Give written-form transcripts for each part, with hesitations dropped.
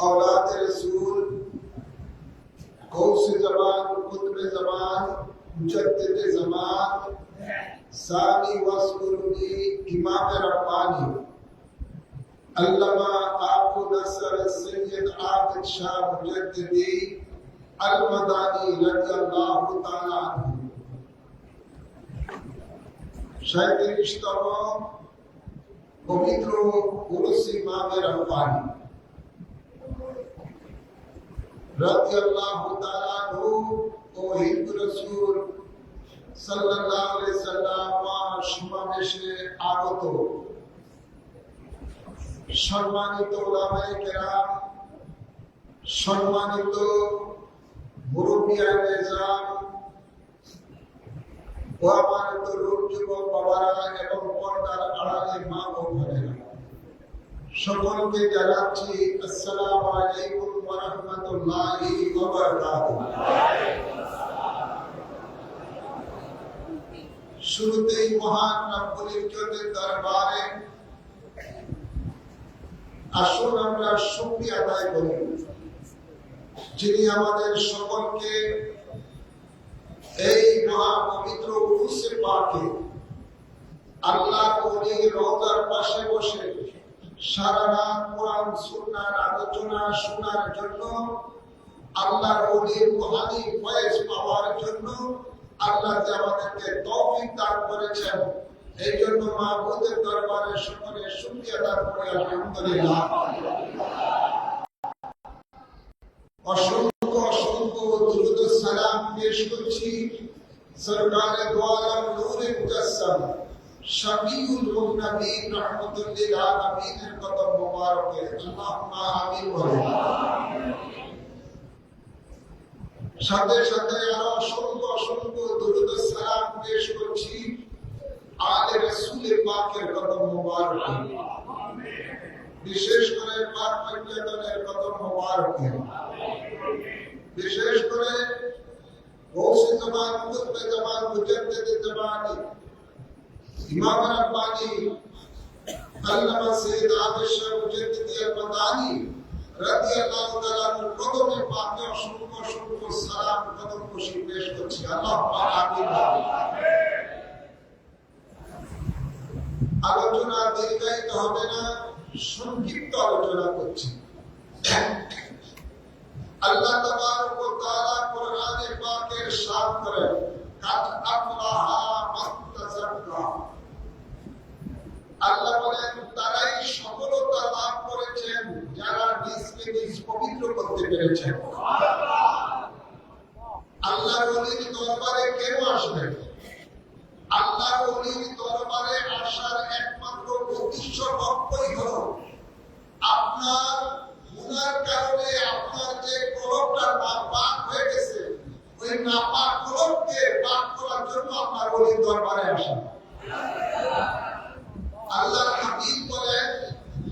औलाद रसूल गौस ज़मान कुतुब ज़मान मुजद्दिद ज़मान सानी वस्कुरुनी इमाम रब्बानी अल्लामा आबू नसर सैयद आबिद शाह मुजद्दिदी अल-मदानी रज़ियल्लाहु ताला अन्हु शायद पवित्र उर्स इमाम रब्बानी रज़ियल्लाहु ताला अन्हु ও হিন্দু রাসূল সাল্লাল্লাহু আলাইহি সাল্লাম সমাবেশে আগত সম্মানিত উলামায়ে কেরাম, সম্মানিত মুরব্বিয়ানে নিজাম ও আমার তরুণ যুবক বাবারা এবং পর্দার আড়ালে মা ও বোনেরা, সকলকে জানাচ্ছি আসসালামু আলাইকুম ওয়া রাহমাতুল্লাহি ওয়া বারাকাতুহু। শুরুতেই মহান রব্বুল ইজ্জতের দরবারে আসুন আমরা শুকরিয়া আদায় করি, যিনি আমাদের সকলকে এই মহা পবিত্র উরুসে পাকে আল্লাহর ওলির রওজার পাশে বসে সারা রাত কোরআন সুন্নাহর আলোচনা শোনার জন্য, আল্লাহর ওলির রুহানি ফয়েজ পাওয়ার জন্য আল্লাহ যে আমাদেরকে তৌফিক দান করেছেন, এই জন্য মাবুদের দরবারে সকলে শুকরিয়া আদায় করি আলহামদুলিল্লাহ। অসংখ্য অসংখ্য দুরূদ ও সালাম পেশ করছি সরকারে দো আলম নূরে মুজাসসাম শাফিউল মুনবির রাহমাতুল লিল আলামিনের কদম মোবারকে আল্লাহুম্মা আমিন বলেন। সাথে সাথে আরো অসংখ্য অসংখ্য দুরূদ ও সালাম পেশ করছি আলে রাসূলের পাকের কদম মোবারকে, বিশেষ করে পাক পঞ্চতনের কদম মোবারকে, বিশেষ করে গৌসে জামান কুতুবে জামান মুজদ্দিদে জামানি ইমাম রব্বানি আল্লামা সৈয়দ আবিদ শাহ মুজদ্দিদি আল-মাদানী রাদিয়াল্লাহু তাআলা আনহুর কদমে পাকে অসংখ্য অসংখ্য সালাম কদম খুশি পেশ করছি আল্লাহুম্মা আমিন। আলোচনা দীর্ঘায়িত হবে না, সংক্ষিপ্ত আলোচনা করছি। আল্লাহ তাবারক ওয়া তাআলা কোরআনে পাকে ইরশাদ করেন, কাদ আফলাহা মান তাযাক্কা। আল্লাহ বলেন তারাই সফলতা লাভ করেছেন যারা নিজকে নিজ পবিত্র করতে পেরেছেন। আল্লাহর ওলির দরবারে কেন আসবেন? আল্লাহর ওলির দরবারে আসার একমাত্র উদ্দেশ্য লক্ষ্যই হলো আপনার গুনার কারণে আপনার যে কলবটা নাপাক হয়ে গেছে, ওই নাপাক কলবকে পাক করার জন্য আপনার ওলির দরবারে আসা। আল্লাহর হাবিব বলেন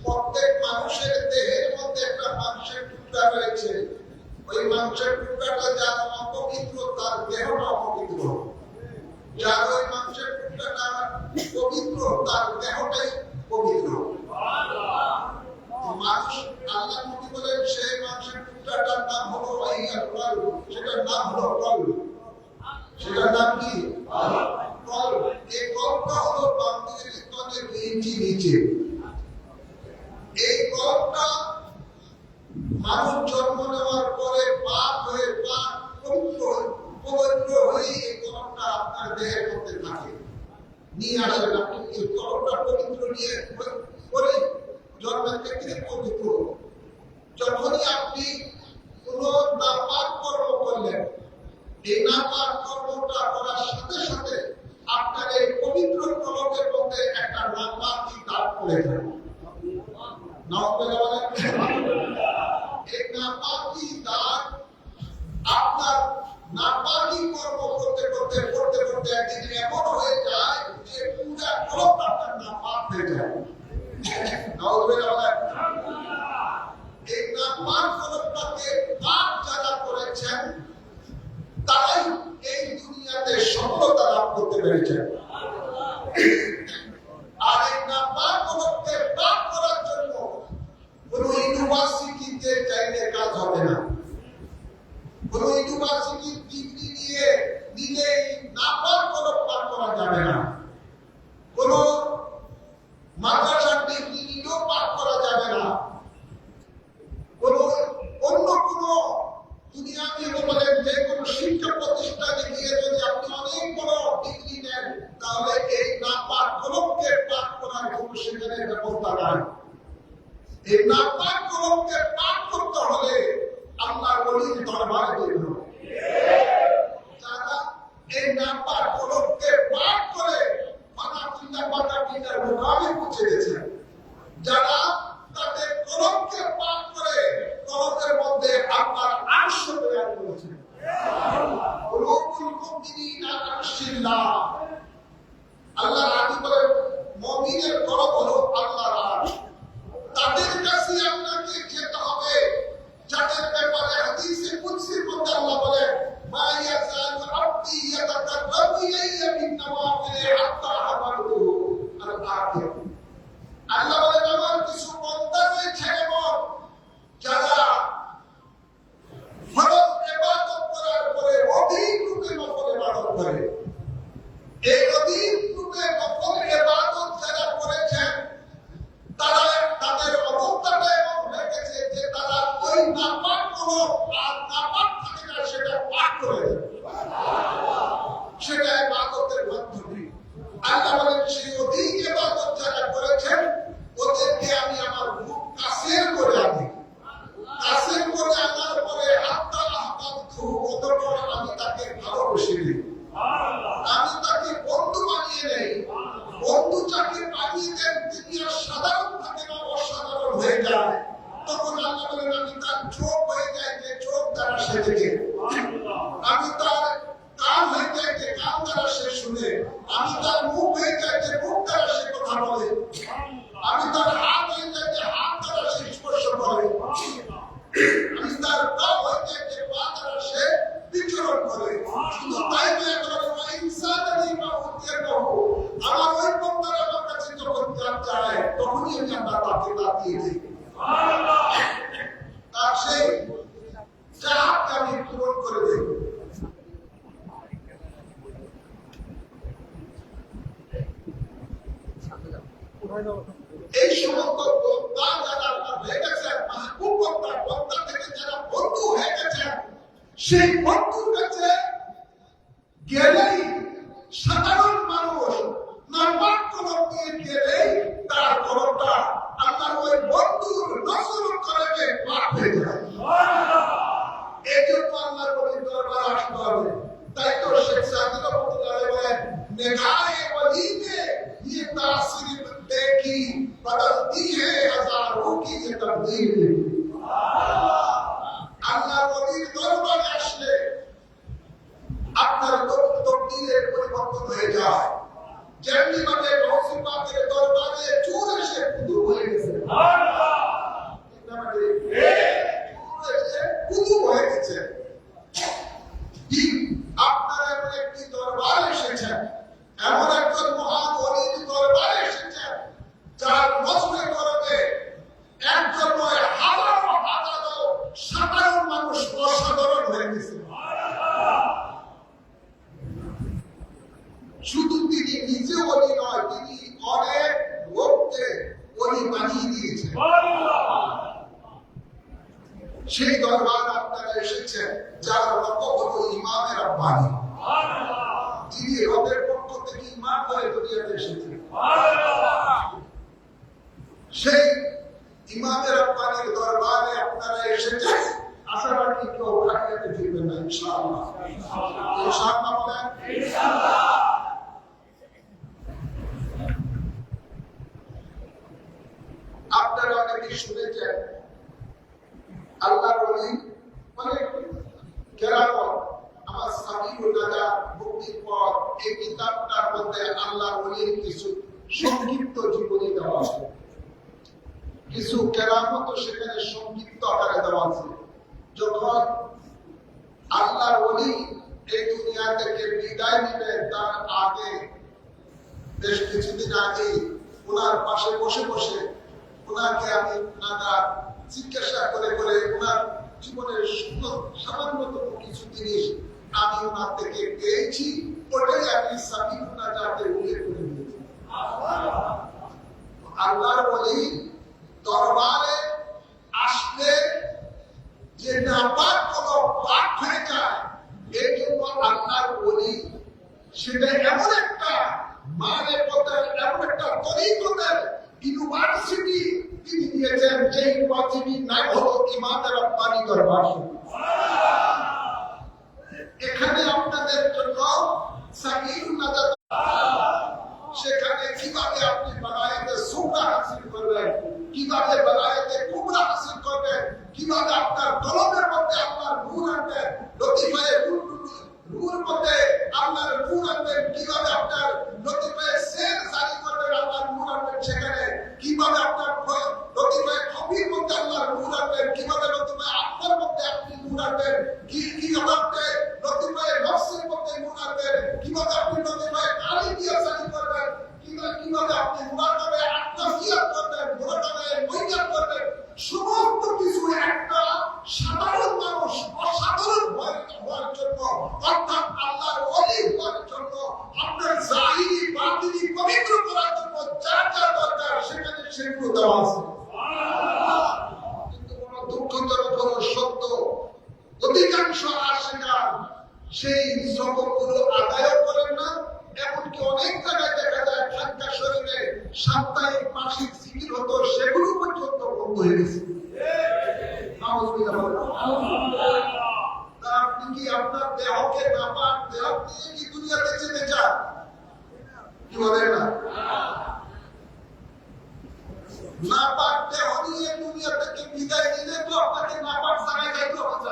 প্রত্যেক মানুষের দেহের মধ্যে একটা মাংসের টুকরা রয়েছে, ওই মাংসের টুকরাটা যার অপবিত্র তার দেহটা অপবিত্র, যার ওই মাংসের টুকরাটা পবিত্র তার দেহটাই পবিত্র। মানুষ আল্লাহ নবী বলেন সেই মাংসের টুকরাটার নাম হলো ওয়াহিয়াল কলব, সেটার নাম হলো কলব। সেটার নাম কি? কলব। এই কলবটা হলো বান্দির স্তনের নিচে। এই কলবটা মানুষ জন্ম নেওয়ার পরে পাক হয়ে পাক পবিত্র হয়ে এই কলবটা আপনার দেহের মধ্যে থাকে। নিয়ে আসেন আপনি এই কলবটা পবিত্র নিয়ে করে জন্মের থেকে পবিত্র। যখনই আপনি কোন নাপাক কর্ম করলেন, এই নাপাক কর্মটা করার সাথে সাথে আপনার এই পবিত্র কলবের মধ্যে একটা নাপাকি দাগ পড়ে যায়। এই নাপাকি দাগ আপনার নাপাকি কর্ম করতে করতে করতে করতে একদিন এমন হয়ে যায় যে পুরা কলব আপনার নাপাক হয়ে যায়। এই নাপাক কলবটাকে পাক যারা করেছেন তারাই এই দুনিয়াতে সফলতা লাভ করতে পেরেছেন। আর এই নাপাক কলবকে পাক করার জন্য কোন ইউনিভার্সিটি ডিগ্রিতে চাইলে কাজ হবে না। কোন ইউনিভার্সিটির ডিগ্রি নিয়ে দিলেই নাপাক কোনো পাঠ করা যাবে না। কোন মাদ্রাসার ডিগ্রি নিয়েও পাঠ করা যাবে না। কোন অন্য কোন দুনিয়াতে বলেন যে কোনো শিক্ষা প্রতিষ্ঠানে গিয়ে যদি আপনি অনেক বড় ডিগ্রি নেন, তাহলে এই নাপাক কলমকে পাঠ করার কোনো সেখানে ব্যবস্থা নাই। এই নাপাক কলমকে পাঠ করতে হলে আল্লাহর ওলির দরবারে যেতে হবে। যারা এই নাপাক কলমকে পাঠ করে মাথা মোকামে পৌঁছে গেছে, যারা তাদের কলমকে পাঠ করে কলমের মধ্যে আপনার আরশ তৈরি করেছে। আল্লাহ রাজি বলে মুমিনের কলম হলো আল্লাহর আরশ। তাদের কাছে আপনাকে যেতে হবে যাদের ব্যাপারে হাদিসে কুদসির মধ্যে আল্লাহ বলে মা ইয়াযালু আবদি ইয়াতাকাররাবু ইলাইয়া বিন নওয়াফিল হাত্তা আহবাবতু আর আখির। আল্লাহ বলেন আমার কিছু বান্দা রয়েছে এমন যারা ফরজ ইবাদত করার পরে অধিক রূপে নফল ইবাদত করে। এই অধিক রূপে নফল ইবাদত যারা করেছেন তারা তাদের অবস্থাটা এমন হয়ে গেছে যে তারা ওই নাপাক কোনো আর নাপাক থাকে না, সেটা পাক করে সেটা ইবাদতের মাধ্যমে। আল্লাহ বলেন সেই অধিক ইবাদত যারা করেছেন ওদেরকে আমি আমার মুখ কাছের করে আনি। কাছের করে আনার পরে হাত্তা আহবাবতু, অতঃপর আমি তাকে ভালোবেসে নিই। আমি তাকে বন্ধু বানিয়ে নেই। বন্ধু যাকে বানিয়ে দেন তিনি আর সাধারণ থাকে না, অসাধারণ হয়ে যায়। তখন আল্লাহ বলেন আমি তার চোখ হয়ে যায় যে চোখ দ্বারা সে দেখে, আমি তার কান হয়ে যায় যে কান দ্বারা সে শুনে, আমি তার মুখ হয়ে যায় যে মুখ দ্বারা সে কথা বলে, আমি তার হাত হয়ে যায় যে হাত দ্বারা সে স্পর্শ করে, আমি তার পা হয়ে যায় যে পা দ্বারা সে বিচরণ করে। শুধু তাই নয়, আমার ওই বন্দার আমার কাছে যখন চায় তখনই আমি আমরা তাকে তাকিয়ে দিই। তার সেই চাপকে আমি পূরণ করে দিই। এই সমস্ত বন্দা যারা আপনার হয়ে গেছেন, মাহবুব বন্দা, বন্দা থেকে যারা বন্ধু হয়ে গেছেন, সেই বন্ধুর কাছে গেলেই সাধারণ মানুষ নাপাক কলম নিয়ে গেলেই তার কলমটা আপনার ওই বন্ধুর নজর করে পাক হয়ে যায়। এই জন্য আল্লাহর ওলির দরবারে আসতে হবে। তাই তো শেখ সাদি রহমাতুল্লাহ বলেন নেগায়ে ওলি ने ये तासीर देखी बदलती है हजारों की ये तकदीर। আল্লাহর ওলির দরবারে আসলে আপনার তকদীরের পরিবর্তন হয়ে যায়। যেমনি ভাবে গৌসে পাকের দরবারে চোর এসে কুদু হয়ে গেছে, কুদু হয়ে গেছে। আপনার এমন একটি দরবার এসেছেন, এমন একজন মহান ওলির দরবারে এসেছেন যার নজরে করবে একজন নয় হাজারো হাজারো সাধারণ মানুষ অসাধারণ হয়ে গেছে। শুধু তিনি নিজে ওলি নয়, তিনি অনেক লোককে ওলি বানিয়ে দিয়েছেন। সেই দরবার আপনারা এসেছেন যার লক্ষ্য হলো ইমামে রাব্বানী, যিনি রবের পক্ষ থেকে ইমাম হয়ে দুনিয়াতে এসেছেন। সেই ইমামে রাব্বানীর দরবারে আপনারা এসেছেন। আশা রাখি কেউ খাটিয়াতে ফিরবেন না ইনশাআল্লাহ। ইনশাআল্লাহ বলেন ইনশাআল্লাহ। আপনারা অনেকে শুনেছেন আল্লাহর ওলি অনেক কেরামত। আমার সাবিউল নাজাত মুক্তির পর এই কিতাবটার মধ্যে আল্লাহর ওলির কিছু সংক্ষিপ্ত জীবনী দেওয়া আছে, কিছু কেরামত সেখানে সংক্ষিপ্ত আকারে দেওয়া আছে। যখন আল্লাহর ওলি এই দুনিয়া থেকে বিদায় নেবেন তার আগে, বেশ কিছুদিন আগে ওনার পাশে বসে বসে ওনাকে আমি নানা জিজ্ঞাসা করে করে আমি ওনার থেকে পেয়েছি, ওটাই আমি সাবিলুন নাজাতে উল্লেখ করে দিয়েছি। আল্লাহর ওলি দরবারে আসলে যে নাপাক কোনো পাক হয়ে যায়, এর জন্য আল্লাহর ওলি সেটা এমন একটা মারেফতের, এমন একটা তরিকতের ইউনিভার্সিটি তিনি দিয়েছেন, যে ইউনিভার্সিটির নাম হলো ইমাম রাব্বানী দরবার। এখানে আপনাদের জন্য সাবিলুন নাজাত, সেখানে কিভাবে আপনি বাগায়েতে সুগরা হাসিল করবেন, কিভাবে বাগায়েতে কুবরা হাসিল করবেন, কিভাবে আপনার কলমের মধ্যে আপনার নূর আনবেন, লতিফায়ে নূর মধ্যে আপনার নূর আনবেন, কিভাবে আপনার লতিফায়ে সের জারি করবেন, আপনার নূর আনবেন সেখানে, কিভাবে আপনার লতিফায়ে খবির মধ্যে আপনার নূর আনবেন, কিভাবে লতিফায়ে আত্মার মধ্যে আপনি নূর আনবেন, কিভাবে আপনি লতিফায়ে নফসের মধ্যে নূর আনবেন, কিভাবে আপনি লতিফায়ে কালিবিয়া জারি করবেন, কিভাবে আপনি মুরাকাবে আত্মাফিয়াত করবেন, মুরাকাবে মইয়াত করবেন, সমস্ত কিছু একটা সাধারণ মানুষ অসাধারণ হওয়ার জন্য, অর্থাৎ আল্লাহর ওলি হওয়ার জন্য, আপনার জাহিরি বাতিনি পবিত্র করার জন্য যা যা দরকার সেখানে সেগুলো দেওয়া আছে। কিন্তু বড় দুঃখজনক হলো সত্য, অধিকাংশ আশিকার সেই সবকগুলো আদায় করেন না। এমনকি অনেক জায়গায় দেখা যায় ঢাকা শরীরে সাপ্তাহিক মাসিক জিকির হতো, সেগুলো পর্যন্ত বন্ধ হয়ে গেছে। আপনি কি আপনার দেহকে নাপাক দেহ নিয়ে কি দুনিয়াতে যেতে চান? কি বলেন না? নাপাক দেহ নিয়ে দুনিয়া থেকে বিদায় নিলে তো আপনাকে নাপাক জায়গায় যাইতে হবে।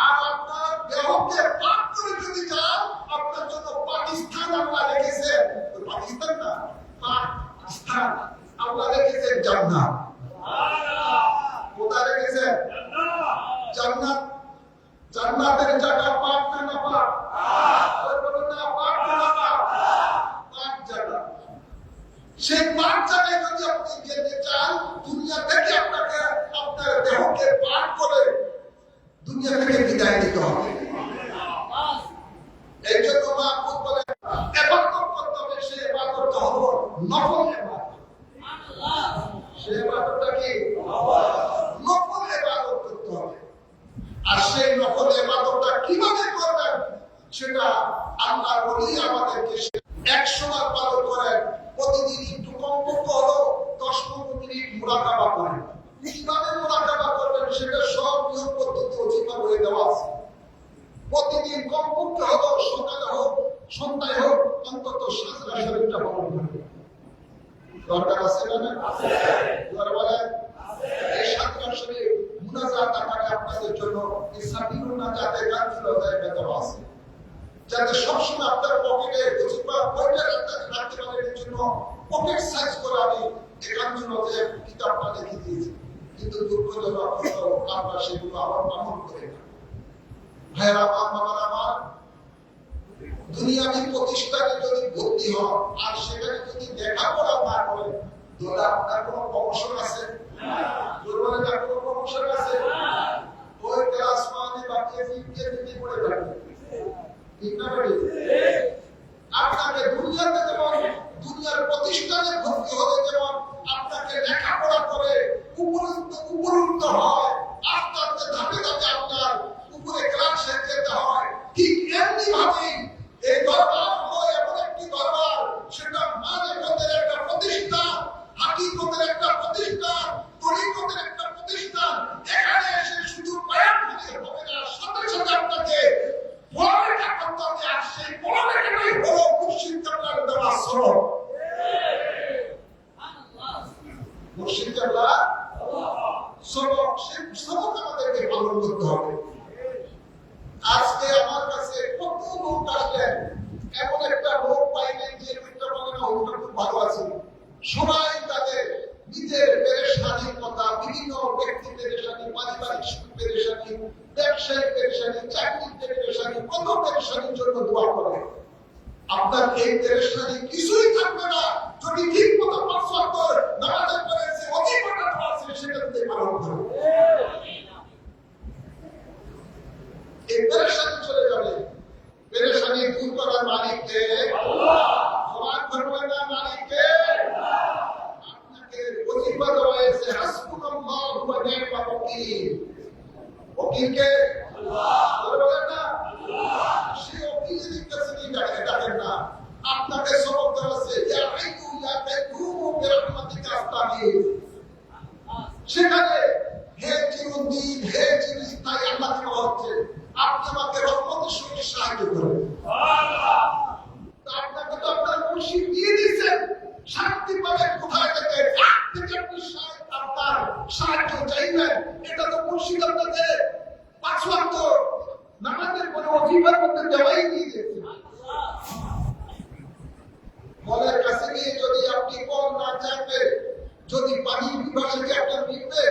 আর আপনার দেহকে পাক করে যদি যান, আপনার জন্য পাকিস্তান আল্লাহ রেখেছে, পাকিস্তান না, পাকিস্তান আল্লাহ রেখেছে জান্নাত। কোথায় রেখেছে? জান্নাত। জান্নাতের জায়গা পাক না নাপাক? বলুন না, পাক না নাপাক? পাক জায়গা। সেই পাক জায়গায় যদি আপনি যেতে চান, দুনিয়া থেকে আপনাকে আপনার দেহকে পাক করে দুনিয়া থেকে বিদায় নিতে হবে। এই জন্য মাহফুজ বলে ইবাদত করতে হবে, সে ইবাদতটা হলো নফল ইবাদত। সে ইবাদতটা কি? নফল ইবাদত করতে হবে। আর সেই নফল ইবাদতটা কিভাবে করবেন সেটা আল্লাহর ওলি আমাদেরকে 100 বার পালন করেন। প্রতিদিন একটু কমপক্ষে হলো 10-15 মিনিট মুরাকাবা করেন। কিভাবে মুরাকাবা করবেন সেটা সব নিয়ম পদ্ধতি ওজিফা বলে দেওয়া আছে। প্রতিদিন কমপক্ষে হলো সকালে হোক সন্ধ্যায় হোক অন্তত সাজদা শরীফটা পালন করবেন। দরকার আছে না? আছে। বলে এই সাজদা শরীফ মুনাজাত আকারে আপনাদের জন্য এই সাবিলুন নাজাতের গানগুলো দেওয়া আছে, যাতে সবসময় আপনার পকেটে ওজিফা বইটা রাখতে পারেন। এর জন্য পকেট সাইজ করে আমি এই গানগুলো কিতাবটা লিখে দিয়েছি। কিন্তু দুঃখজনক হলো আমরা সেগুলো আবার পালন করি না। ভাইরা আমার, দুনিয়াবি প্রতিষ্ঠানে যদি ভর্তি হন আর সেখানে যদি লেখাপড়া না করেন, তাহলে আপনার কোনো প্রমোশন আছে? দুর্বলের কোনো প্রমোশন আছে? ওই ক্লাস মানে বা কেজি করে যাবে, ঠিক না? আপনাকে দুনিয়াতে যেমন দুনিয়ার প্রতিষ্ঠানে ভর্তি হলে যেমন আপনাকে লেখাপড়া করে উপরুক্ত হয়, আস্তে আস্তে ধাপে ধাপে আপনার উপরে ক্লাসে যেতে হয়, ঠিক এমনি ভাবেই এই দরবার হলো এমন একটি দরবার, সেটা মানবতার একটা প্রতিষ্ঠান, হাকিকতের একটা প্রতিষ্ঠান, তরিকতের একটা প্রতিষ্ঠান। এখানে এসে শুধু পায়ার দিলে হবে না, সাথে সাথে আপনাকে পড়ালেখা করতে হবে। আর সেই পড়ালেখাটাই হলো মুর্শিদ কেবলার দেওয়া সনদ। মুর্শিদ কেবলা সনদ, সেই সনদ আমাদেরকে পালন করতে হবে। আজকে আমার কাছে কত লোক আসলেন, এমন একটা লোক পাইলেন যে লোকটা বলে না ওটা খুব ভালো আছে। সবাই তাদের নিজের পেরেশানির কথা, বিভিন্ন ব্যক্তি পেরেশানি, পারিবারিক পেরেশানি, ব্যবসায়িক পেরেশানি, চাকরির পেরেশানি, কত পেরেশানির জন্য দোয়া করে। আপনার এই পেরেশানি কিছুই থাকবে না যদি ঠিক মতো পাঁচবার করে নামাজের পরে যে অধিকটা আছে সেটা দিয়ে পালন করে। ওয়াকিল। ওকিলকে বলেন না, সে ওকিলের কাছে কি ডাকেন না, আপনাকে সবক দেওয়া আছে, ইয়া আইয়ু ইয়া কাইয়ুম বিরহমাতিকা আস্তাগীথ। সেখানে হে চিরঞ্জীব, হে চিরস্থায়ী আল্লাহকে বলা হচ্ছে, আপনি আমাকে রহমতের সঙ্গে সাহায্য করেন। আপনাকে তো আপনার মুর্শিদ দিয়ে দিয়েছেন, শান্তি পাবেন কোথায় থেকে, আপনি আপনার সাহায্য চাইবেন। এটা তো মুর্শিদ আপনাকে 5 ওয়াক্ত নামাজের পরে ওয়াজিফার মধ্যে দেওয়াই দিয়ে দিয়েছে। কলের কাছে গিয়ে যদি আপনি কল না চাইবেন, যদি পানির পিপাসাকে আপনার মিটবে,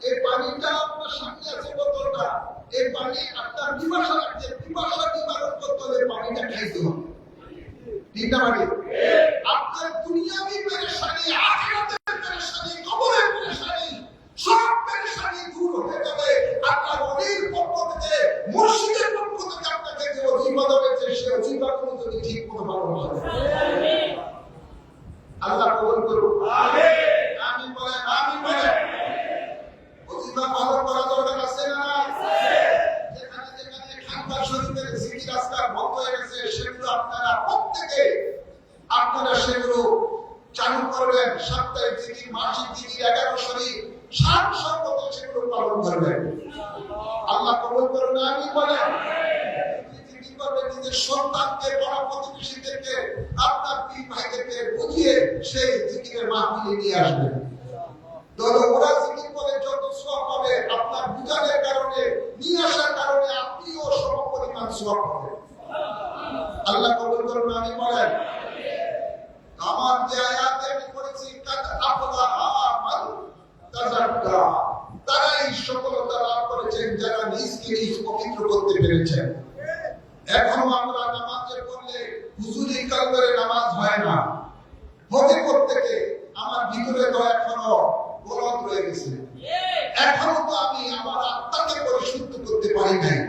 এই পানিটা আপনার সামনে আছে বোতলটা, এই পানি আপনার পিপাসা লাগছে, পিপাসা নিবারণ করতে হলে পানিটা খাইতে হবে। ঠিক না মানে আপনার দুনিয়াবি পেরেশানি, আখিরাতের পেরেশানি, কবরের পেরেশানি, সব পেরেশানি দূর হয়ে যাবে আপনার ওলির পক্ষ থেকে, মুর্শিদের পক্ষ থেকে আপনাকে যে ওজিফা দেওয়া সে ওজিফাগুলো যদি ঠিক মতো পালন করে। আল্লাহ কবুল করুন। আমিন। আমিন বলেন, আমিন বলেন। ওজিফা পালন করা দরকার আছে না? যেখানে যেখানে খানকা শরীফের জিকির আজকাল বন্ধ হয়ে গেছে, সেগুলো আপনারা প্রত্যেকে সেগুলো চালু করবেন। সাপ্তাহিক জিকির, মাসিক জিকির, 11 শরীফ, সাত সর্বত সেগুলো পালন করবেন। আল্লাহ কবুল করুন। আমিন বলেন। নিজের সন্তানকে, বড় প্রতিবেশীদেরকে, আপনার পীর ভাইদেরকে বুঝিয়ে সেই জিকিরের মাহফিলে নিয়ে আসবেন। ওরা জিকির করে যত সওয়াব পাবে, আপনার বুঝানোর কারণে, নিয়ে আসার কারণে আপনিও সমপরিমাণ সওয়াব পাবেন। আল্লাহ কবুল করুন। আমিন বলেন। আমার যে আয়াতে আমি পড়েছি, কাদ আফলাহা মান তাযাক্কা, তারাই সফলতা লাভ করেছেন যারা নিজকে নিজ পবিত্র করতে পেরেছেন। এখনো আমরা নামাজে পড়লে হুজুরি কালবের নামাজ হয় না, হতে প্রত্যেকে আমার ভিতরে তো এখনো গলদ রয়ে গেছে। এখনো তো আমি আমার আত্মাকে পরিশুদ্ধ করতে পারি নাই।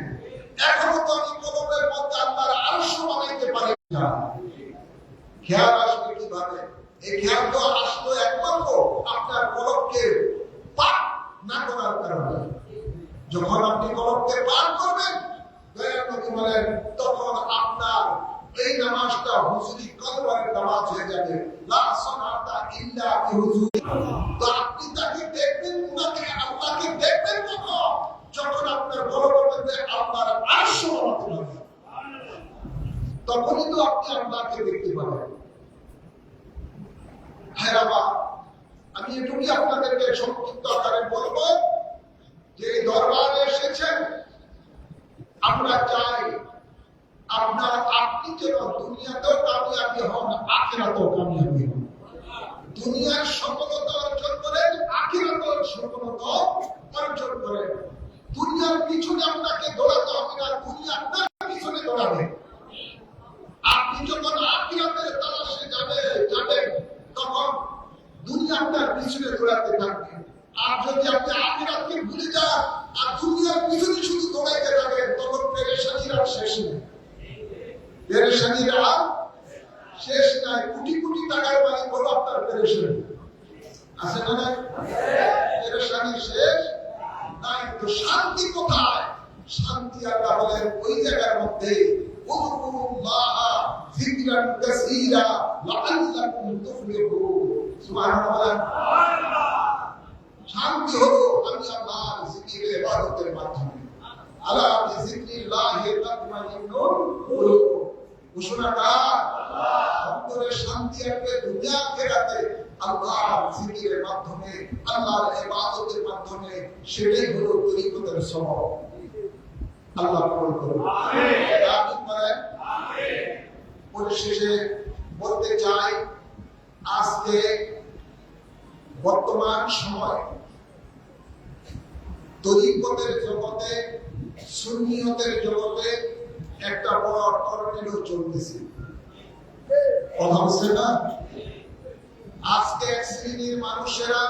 এখনো তো আমি কলবের মধ্যে আল্লাহর আরশ বানাইতে পারি না। খেয়াল আসবে কিভাবে? এই খেয়াল তো আসলো একমাত্র আপনার কলবকে পাক না করার কারণে। যখন আপনি কলবকে পাক করবেন, বলেন, তখন আপনার এই নামাজটা হুজুরি কলবের নামাজ হয়ে যাবে। লা সালাতা ইল্লা বিহুজুরি। তো আপনি তাকে দেখবেন, উনাকে আল্লাহকে দেখবেন কখন? যখন আপনার কলবের মধ্যে আল্লাহর আরশ বানাতে হবে, তখনই তো আপনি আল্লাহকে দেখতে পাবেন। হ্যাঁ বাবা, আমি এটুকুই আপনাদেরকে সংক্ষিপ্ত আকারে বলবো যে দরবারে এসেছেন, আমরা চাই আপনি যেন দুনিয়াতেও কামিয়াবি হন, আখিরাতেও কামিয়াবি হন। দুনিয়ার সফলতা অর্জন করেন, আখিরাতের সফলতা অর্জন করেন। দুনিয়ার পিছনে আপনাকে দৌড়াতে হবে না, দুনিয়া আপনার পিছনে দৌড়াবে। আপনি যখন আখিরাতের তালাশে যাবেন, তখন দুনিয়া আপনার পিছনে দৌড়াতে থাকবে। আর যদি আপনি আখিরাতকে ভুলে যান আর দুনিয়ার পিছনে শুধু দৌড়াইতে থাকেন, তখন পেরেশানির আর শেষ নেই। পেরেশানির আর শেষ নাই। কোটি কোটি টাকার মালিক হলো আপনার পেরেশানি। আছে না নাই? পেরেশানির শেষ নাই। তো শান্তি কোথায়? শান্তি আল্লাহ বলেন ওই জায়গার মধ্যে, উযকুরুল্লাহ যিকরান কাসীরা লাআল্লাকুম তুফলিহুন। সুবহানাল্লাহ। শান্তি হলো আমি আল্লাহর জিকিরে, ইবাদতের মাধ্যমে। আলা বিযিকরিল্লাহি তাতমাইন্নুল কুলুব। ঘোষণাটা অন্তরে শান্তি আসবে দুনিয়া আখিরাতে আল্লাহর জিকিরের মাধ্যমে, আল্লাহর ইবাদতের মাধ্যমে। সেটাই হলো তরিকতের সওয়াব। আল্লাহ কবুল করুন। আমিন। আমিন বলেন। আমিন। পরিশেষে বলতে চাই, আজকে বর্তমান সময় তরিকতের জগতে, সুন্নিয়তের জগতে একটা বড় টর্নেডো চলতেছে। কথা হচ্ছে না? আজকে এক শ্রেণীর মানুষেরা,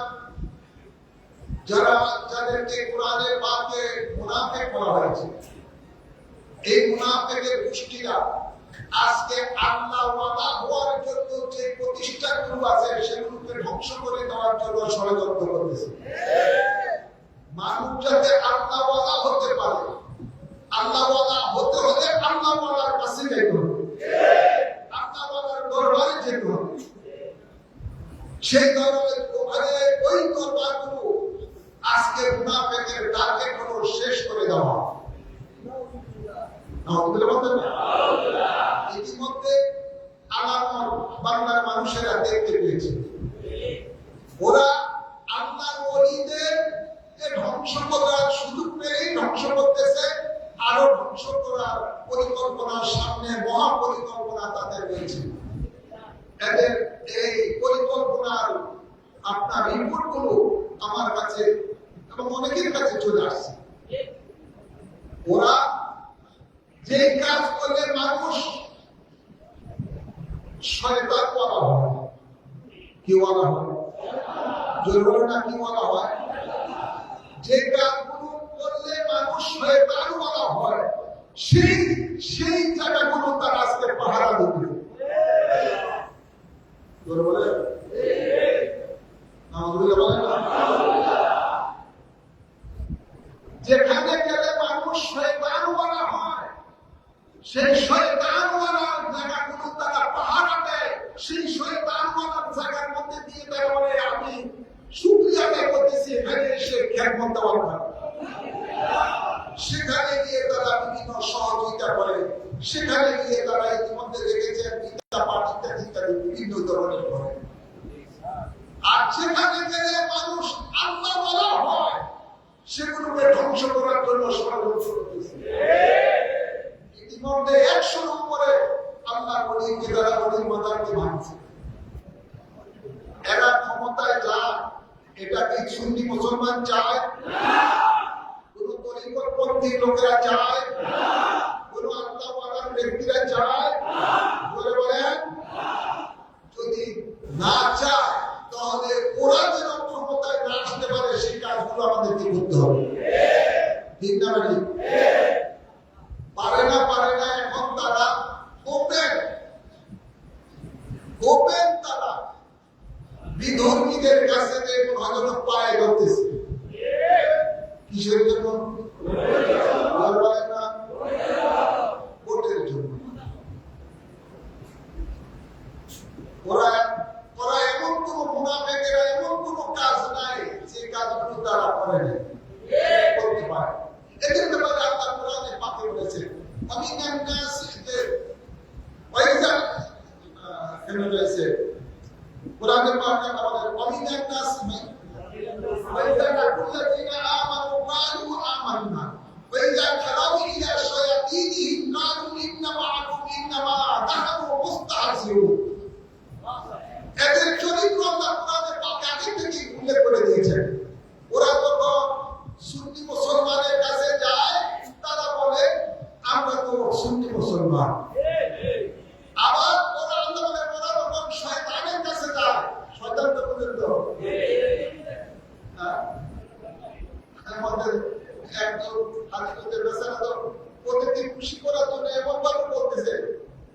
যাদেরকে কোরআনে পাকে মুনাফিক বলা হয়েছে, এই মুনাফিকের গোষ্ঠীরা আজকে আল্লাহ ওয়াদা হওয়ার জন্য যে প্রতিষ্ঠানগুলো আছে সেগুলোকে ধ্বংস করে দেওয়ার জন্য ষড়যন্ত্র করতেছে। মানুষ যাতে আল্লাহওয়ালা হতে পারে, আল্লাহওয়ালা হতে হলে আল্লাহওয়ালার কাছে যেতে হবে, আল্লাহওয়ালার দরবারে যেতে হবে। সেই দরবারে ওখানে ওই দরবারগুলো আজকে মুনাফিকের টার্গেট হলো শেষ করে দেওয়া। ইতিমধ্যে আলামত বাংলার মানুষেরা দেখতে পেয়েছে, ওরা আল্লাহর ওলিদের ধ্বংস করার সুযোগ পেয়েই ধ্বংস করতেছে, আরো ধ্বংস করার পরিকল্পনা, সামনে মহা পরিকল্পনা তাদের রয়েছে। এদের এই পরিকল্পনার আপনার রিপোর্ট গুলো আমার কাছে এবং অনেকের কাছে চলে আসছে। ওরা যে কাজ করলে মানুষ শয়তান বলা হয়, কি বলা হয়? জরুরি না কি বলা হয়? যে কাজগুলো করলে মানুষ শয়তান বলা হয়, সেই জায়গাগুলো তার আজকে পাহারা দিবে। যেখানে গেলে মানুষ শয়তান বলা হয়, সেই শয়তানওয়ালা জায়গাগুলো তারা পাহারা দেয়। সেই শয়তানওয়ালা জায়গার মধ্যে দিয়ে দেয় বলে আমি শুকরিয়া আদায় করতেছি, এখানে এসে খেদমত দেওয়ার কারণে। সেখানে গিয়ে তারা বিভিন্ন সহযোগিতা করে, সেখানে গিয়ে তারা ইতিমধ্যে দেখেছেন গীতা পাঠ ইত্যাদি ইত্যাদি বিভিন্ন ধরনের করে। আর যেখানে গেলে মানুষ আল্লাহ বলা হয়, সেগুলোকে ধ্বংস করার জন্য ষড়যন্ত্র করতেছে। ইতিমধ্যে 100-র উপরে আল্লাহ ওলিকে তারা ওলির মাদারকে ভাঙছে। এরা ক্ষমতায় যায়, এটা কি সুন্নি মুসলমান চায়? কোন তরিকতপন্থী লোকেরা চায়? কোন আল্লাহওয়ালার ব্যক্তিরা চায়? বলে বলেন, যদি না চায় তাহলে ওরা যেন ক্ষমতায় না আসতে পারে সেই কাজগুলো আমাদেরকে করতে হবে। ঠিক না? পারে না এখন তারা ওপেন তারা বিধর্মীদের কাছে হয়তো পায়ে ধরতেছে। কিসের জন্য? ভোটের জন্য। ওরা এমন কোন মুনাফিকেরা এমন কোন কাজ নাই যে কাজগুলো তারা করে নাই, করতে পারে। এদের ব্যাপারে আল্লাহ কোরআনে পাকে বলেছে, আমি কোরআনের পাকে আমাদের অমিনান নাস وإذا لقوا الذين آمنوا قالوا آمنا وإذا خلوا إلى شياطينهم قالوا إنا معكم إنما نحن مستهزئون। এদের চরিত্র আল্লাহ কোরআনের পাকে আগে থেকে উল্লেখ করে দিয়েছেন। ওরা যখন সুন্নি মুসলমানের কাছে যায়, তারা বলে আমরা তো সুন্নি মুসলমান। আবার ওরা যখন শয়তানের কাছে যায়, শয়তান তো পর্যন্ত আমাদের একজন হাকিকতের বেচারা তো ওদেরকে খুশি করার জন্য এমন ভাবে বলতেছে,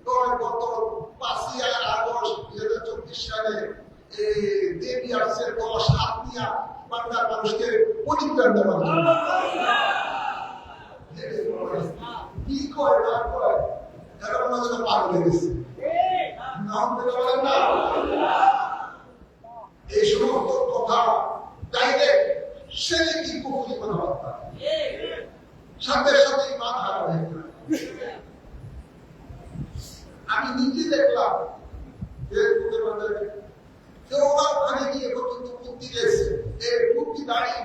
গত 5ই আগস্ট 2024 সালে দেবী আসছে 10 হাত নিয়ে বাংলার মানুষকে পরিত্রাণ দেওয়ার জন্য। কি কয় না কয় এরা মনে হয় পার হয়ে গেছে। নাম দিতে বলেন না, এই সমস্ত কথা ডাইরেক্ট সেলিকি কুফরি কথাবার্তা, সাথে সাথে ইমান হারা হয়ে গেল। আমি নিজে দেখলাম ফেসবুকের মাধ্যমে ওরা ওখানে গিয়ে পর্যন্ত মুক্তি দিয়েছে, এই মুক্তি দাঁড়িয়ে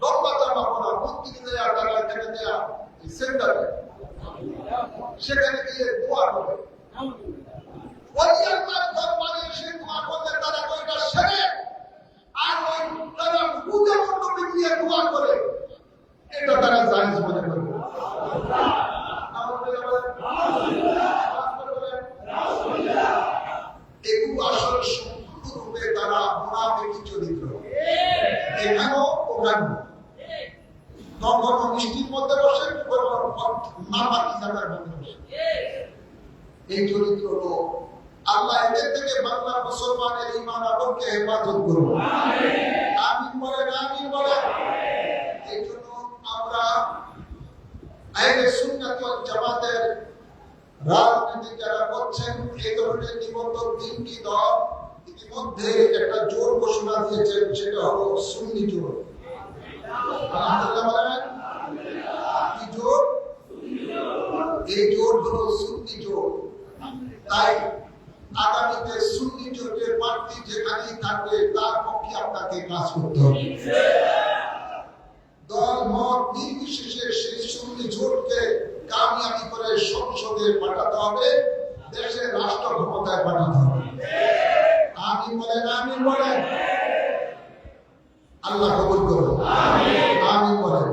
লম্বা জামা পড়া মুক্তি দেওয়া টাকা এখানে দেওয়া সেন্টারে, সেখানে গিয়ে দোয়া করে ওই আল্লাহর দরবারে সে দোয়া করলে তারা ওইটা সেরে আর ওই তারা পূজা মণ্ডপে গিয়ে দোয়া করে, এটা তারা জায়েজ মনে করে। এগুলো আসলে সম্পূর্ণরূপে তারা মুনাফিকি চরিত্র, এখানেও ওখানেও। কখনো মিষ্টির মধ্যে বসে, মামাকি জায়গার মধ্যে বসে। এই চরিত্র লোক আল্লাহ এদের থেকে বাংলার মুসলমানের ইমান আমলকে হেফাজত করুন। আমিন বলেন, আমিন বলেন। এই রাজনীতি যারা করছেন এই ধরনের নিবন্ধন তিনটি দল ইতিমধ্যে একটা জোট ঘোষণা দিয়েছেন, সেটা হলো সুন্নি জোট। আলহামদুলিল্লাহ বলেন কি জোট? এই জোট হলো সুন্নি জোট। তাই আগামীতে সুন্নি জোটের প্রার্থী যেখানেই থাকবে তার পক্ষে আপনাকে কাজ করতে হবে। দল মত নির্বিশেষে সেই সুন্নি জোটকে কামিয়াবি করে সংসদে পাঠাতে হবে, দেশের রাষ্ট্র ক্ষমতায় পাঠাতে হবে। আমিন বলেন, আমিন বলেন। আল্লাহ কবুল করুন, আমিন বলেন।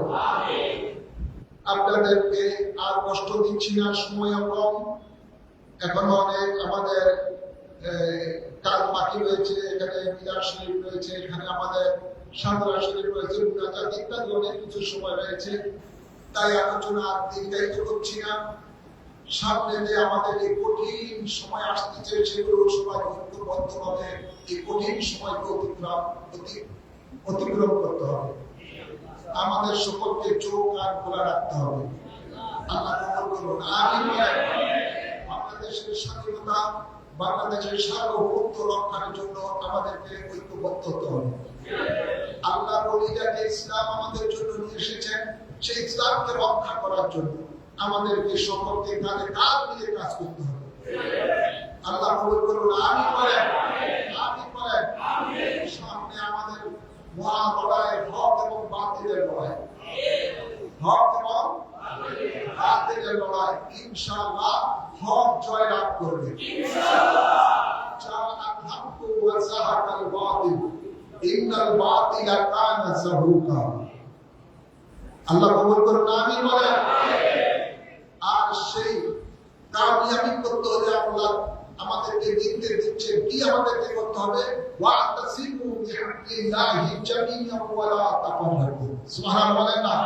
আপনাদেরকে আর কষ্ট দিচ্ছি না, সময় কম, এখনো অনেক আমাদের কাজ বাকি রয়েছে। এখানে মিলাদ শরীফ রয়েছে, এখানে আমাদের সাদরা শরীফ রয়েছে, মুনাজাত ইত্যাদি অনেক কিছু সময় রয়েছে। তাই আলোচনা আর দীর্ঘায়িত করছি না। সামনে যে আমাদের এই কঠিন সময় আসতেছে, সেগুলো সবাই ঐক্যবদ্ধভাবে এই কঠিন সময়কে অতিক্রম করতে হবে। আমাদের সকলকে চোখ আর খোলা রাখতে হবে। আল্লাহ কবুল করুন, আমিন বলেন। বাংলাদেশের স্বাধীনতা, বাংলাদেশের সার্বভৌমত্ব রক্ষার জন্য আমাদেরকে ঐক্যবদ্ধ হতে হবে। আল্লাহ বলিটাকে ইসলাম আমাদের জন্য নিয়ে এসেছেন, সেই ইসলামকে রক্ষা করার জন্য আমাদেরকে সকলকে কাঁধে কাঁধ মিলিয়ে কাজ করতে হবে। আল্লাহ কবুল করুন, আমিন বলেন, আমিন বলেন। সামনে আমাদের মহা লড়াই, হক এবং বাতিলের লড়াই, হক এবং বাতিলের লড়াই। ইনশাআল্লাহ হক জয় লাভ করবে। আল্লাহ কবুল করুন, আমিন বলেন। আর সেই কামিয়াবি করতে হলে আল্লাহ আমাদেরকে নির্দেশ দিচ্ছেন, কি আমাদেরকে করতে হবে? ওয়াতাসিমু বিহাবলিল্লাহি জামিআন ওয়া লা তাফাররাকু। সুবহানাল্লাহ বলেন না?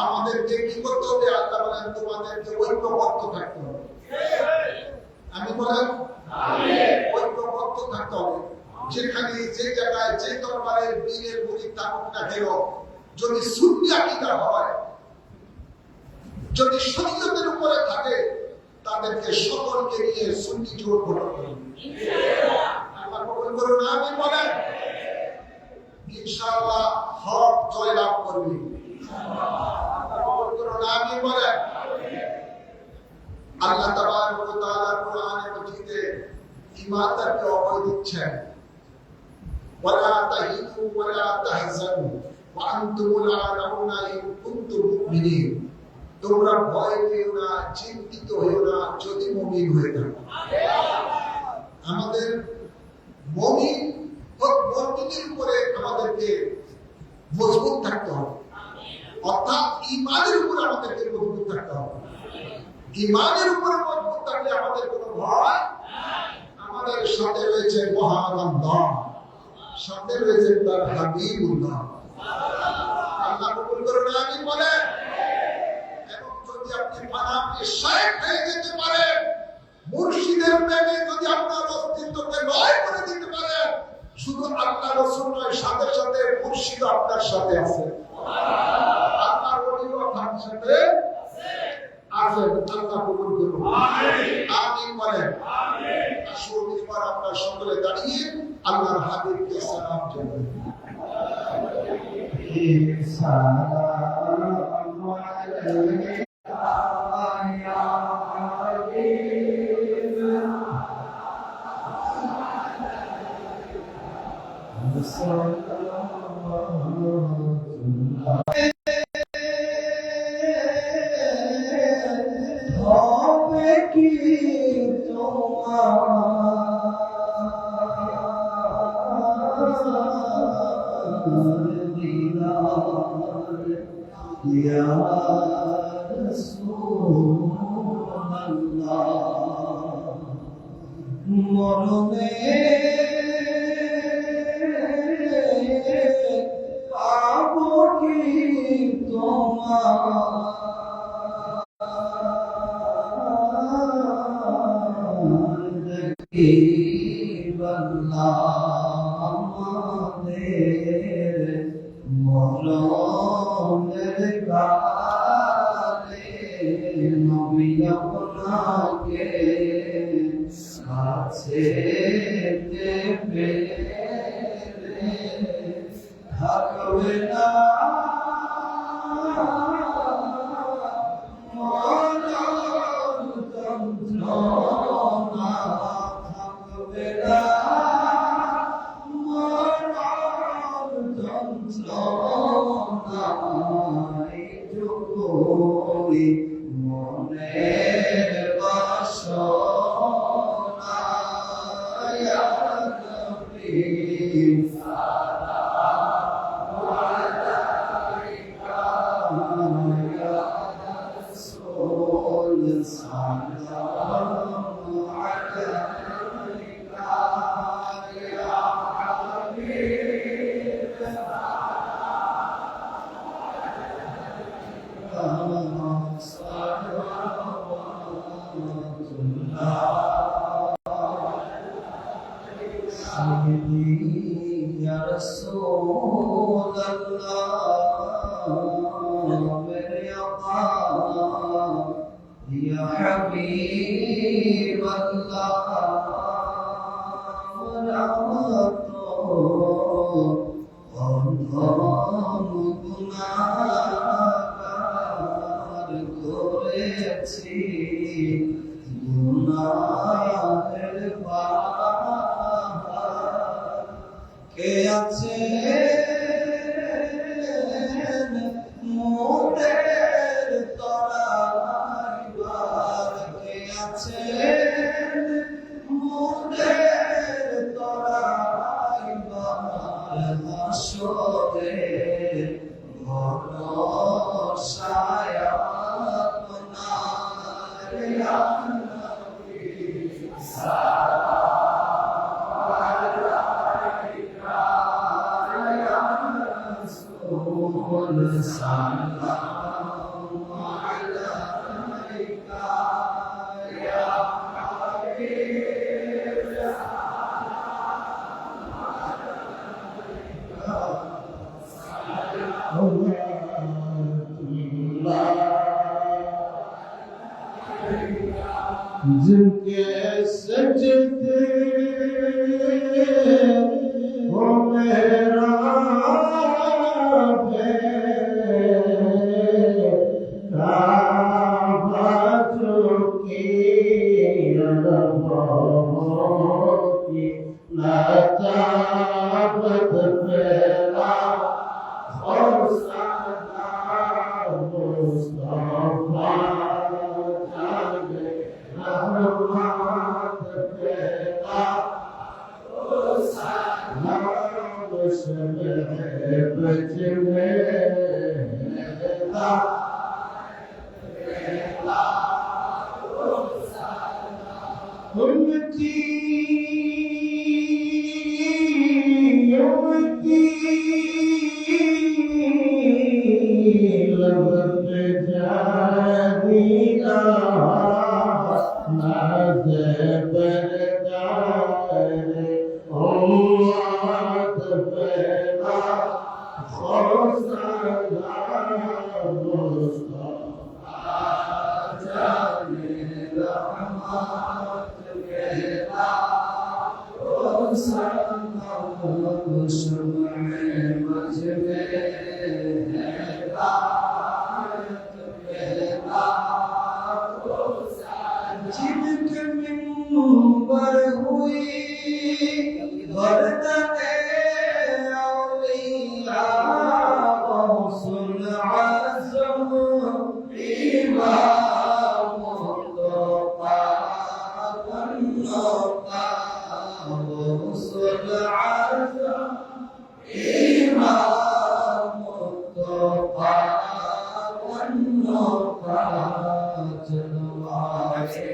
আমাদেরকে কি করতে হবে? আল্লাহ বলেন তোমাদেরকে ঐক্যবদ্ধ থাকতে হবে। আমি বলেন আমিন, ঐক্যবদ্ধ থাকতে হবে। যেখানে যে জায়গায় যে দরবারের বীরের মুরিদ থাকুক না কেন, যদি সুন্নি আকীদা হয়, যদি শরীয়তের উপরে থাকে, তাদেরকে সকলকে নিয়ে সুন্নি জোট গঠন করবে ইনশাআল্লাহ। আল্লাহ কবুল করুন, আমিন বলেন। ইনশাআল্লাহ হক জয়লাভ করবে ইনশাআল্লাহ। আল্লাহ কবুল করুন, আমিন বলেন। আল্লাহ তাবারক ওয়া তাআলা কোরআনে মাজিদে ঈমানদারকে অভয় দিচ্ছেন, ওয়ালা তাহিনু ওয়ালা তাহজানু ওয়া আনতুমুল আ'লাউনা ইন কুনতুম মুমিনিন। তোমরা ভয় পেও না, চিন্তিত হইও না, যদি মুমিন হয়ে থাকো। আমাদের মুমিনের উপরে আমাদেরকে মজবুত থাকতে হবে, অর্থাৎ ঈমানের উপরে আমাদেরকে মজবুত থাকতে হবে। ঈমানের উপরে মজবুত থাকলে আমাদের কোনো ভয় নাই। আমাদের সাথে রয়েছে মহান আল্লাহ, সাথে রয়েছে তার হাবিবুল্লাহ। আল্লাহ কবুল করুন, আমিন বলেন। আপনি পানাকে শায়েখ হয়ে যেতে পারেন, মুর্শিদের প্রেমে যদি আপনার অস্তিত্বকে লয় করে দিতে পারেন, শুধু আল্লাহ রাসূল নয়, সাথে সাথে মুর্শিদ আপনার সাথে আছে, আপনার ওলিও আপনার সাথে আছে। আল্লাহ কবুল করুন, আমিন বলেন। আসুন এবার আমরা সকলে দাঁড়িয়ে আল্লাহর হাবিবকে সালাম জানাই। সালামু আলাইকুম হবে কি তোমার দিদার ইয়া রাসূলুল্লাহ। মরণে পাবো কি তোমার দেখিবাল্লাহ। আমাদের মরণের কালে নবী আপনার থাকবে না যন্ত্রণা, থাকবে না যন্ত্রণা, এইটুকুই মনের বাসনা, ইয়া নবী সালাম আলাইকা, ইয়া রাসূল সালাম আলাইকা, ইয়া Habib Ya Rasulullah, mere Allah, Ya Habiballah, গুনাহগার করেছি, গুনাহের পাহাড় কে আছে মোদের তরাইবার, কে আছে মোদের তরাইবার, হাসরে ভরসায় আপনার, ইয়া নবী সালাম আলাইকা, ইয়া রাসূল সালাম আলাইকা, ইয়া হাবিব जिनके सजदे हो मेरा काबा चुकी की नताबत पेला मुस्तफा जाने रहमत पेला नाम से बच मेरा उम्मती उम्मती लबत जादीना नाज़ पर जाए उम्मत पैदा खुशला मुस्तफा जाने रहमत पेला जिनके मिंबर हुई गर्दने औलिया गौसुल आज़म इमाम मुस्तफा गौसुल आज़म इमाम मुस्तफा जलवाए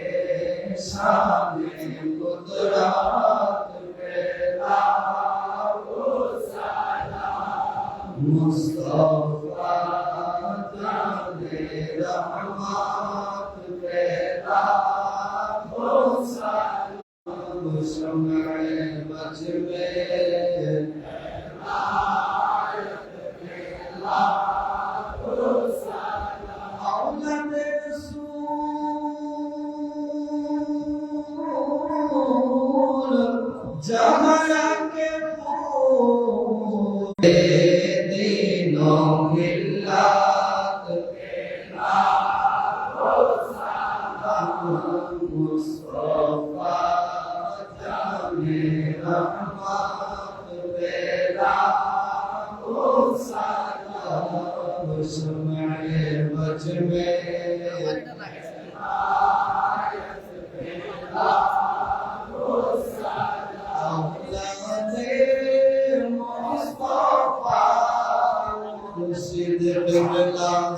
शाने कुदरत पेला मुस्तफा जाने रहमत पेला शम्मे बज में जहाँ के फूल मिल्लत मुस्तफा जाने रहमत बेला सलाम सुमए बज में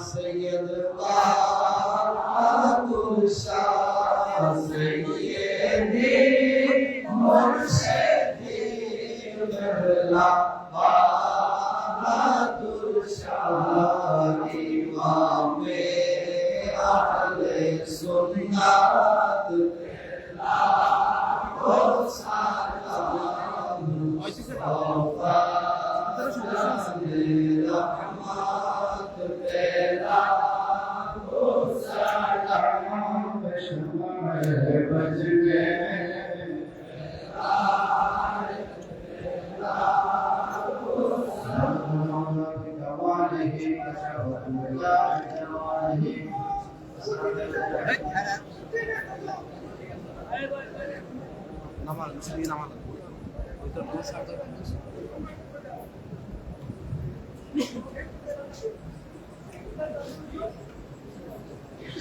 सैयद सैयदी मुर्शिदी बहादुर शाह इमाम अहले सुन्नत सलाम मुस्तफा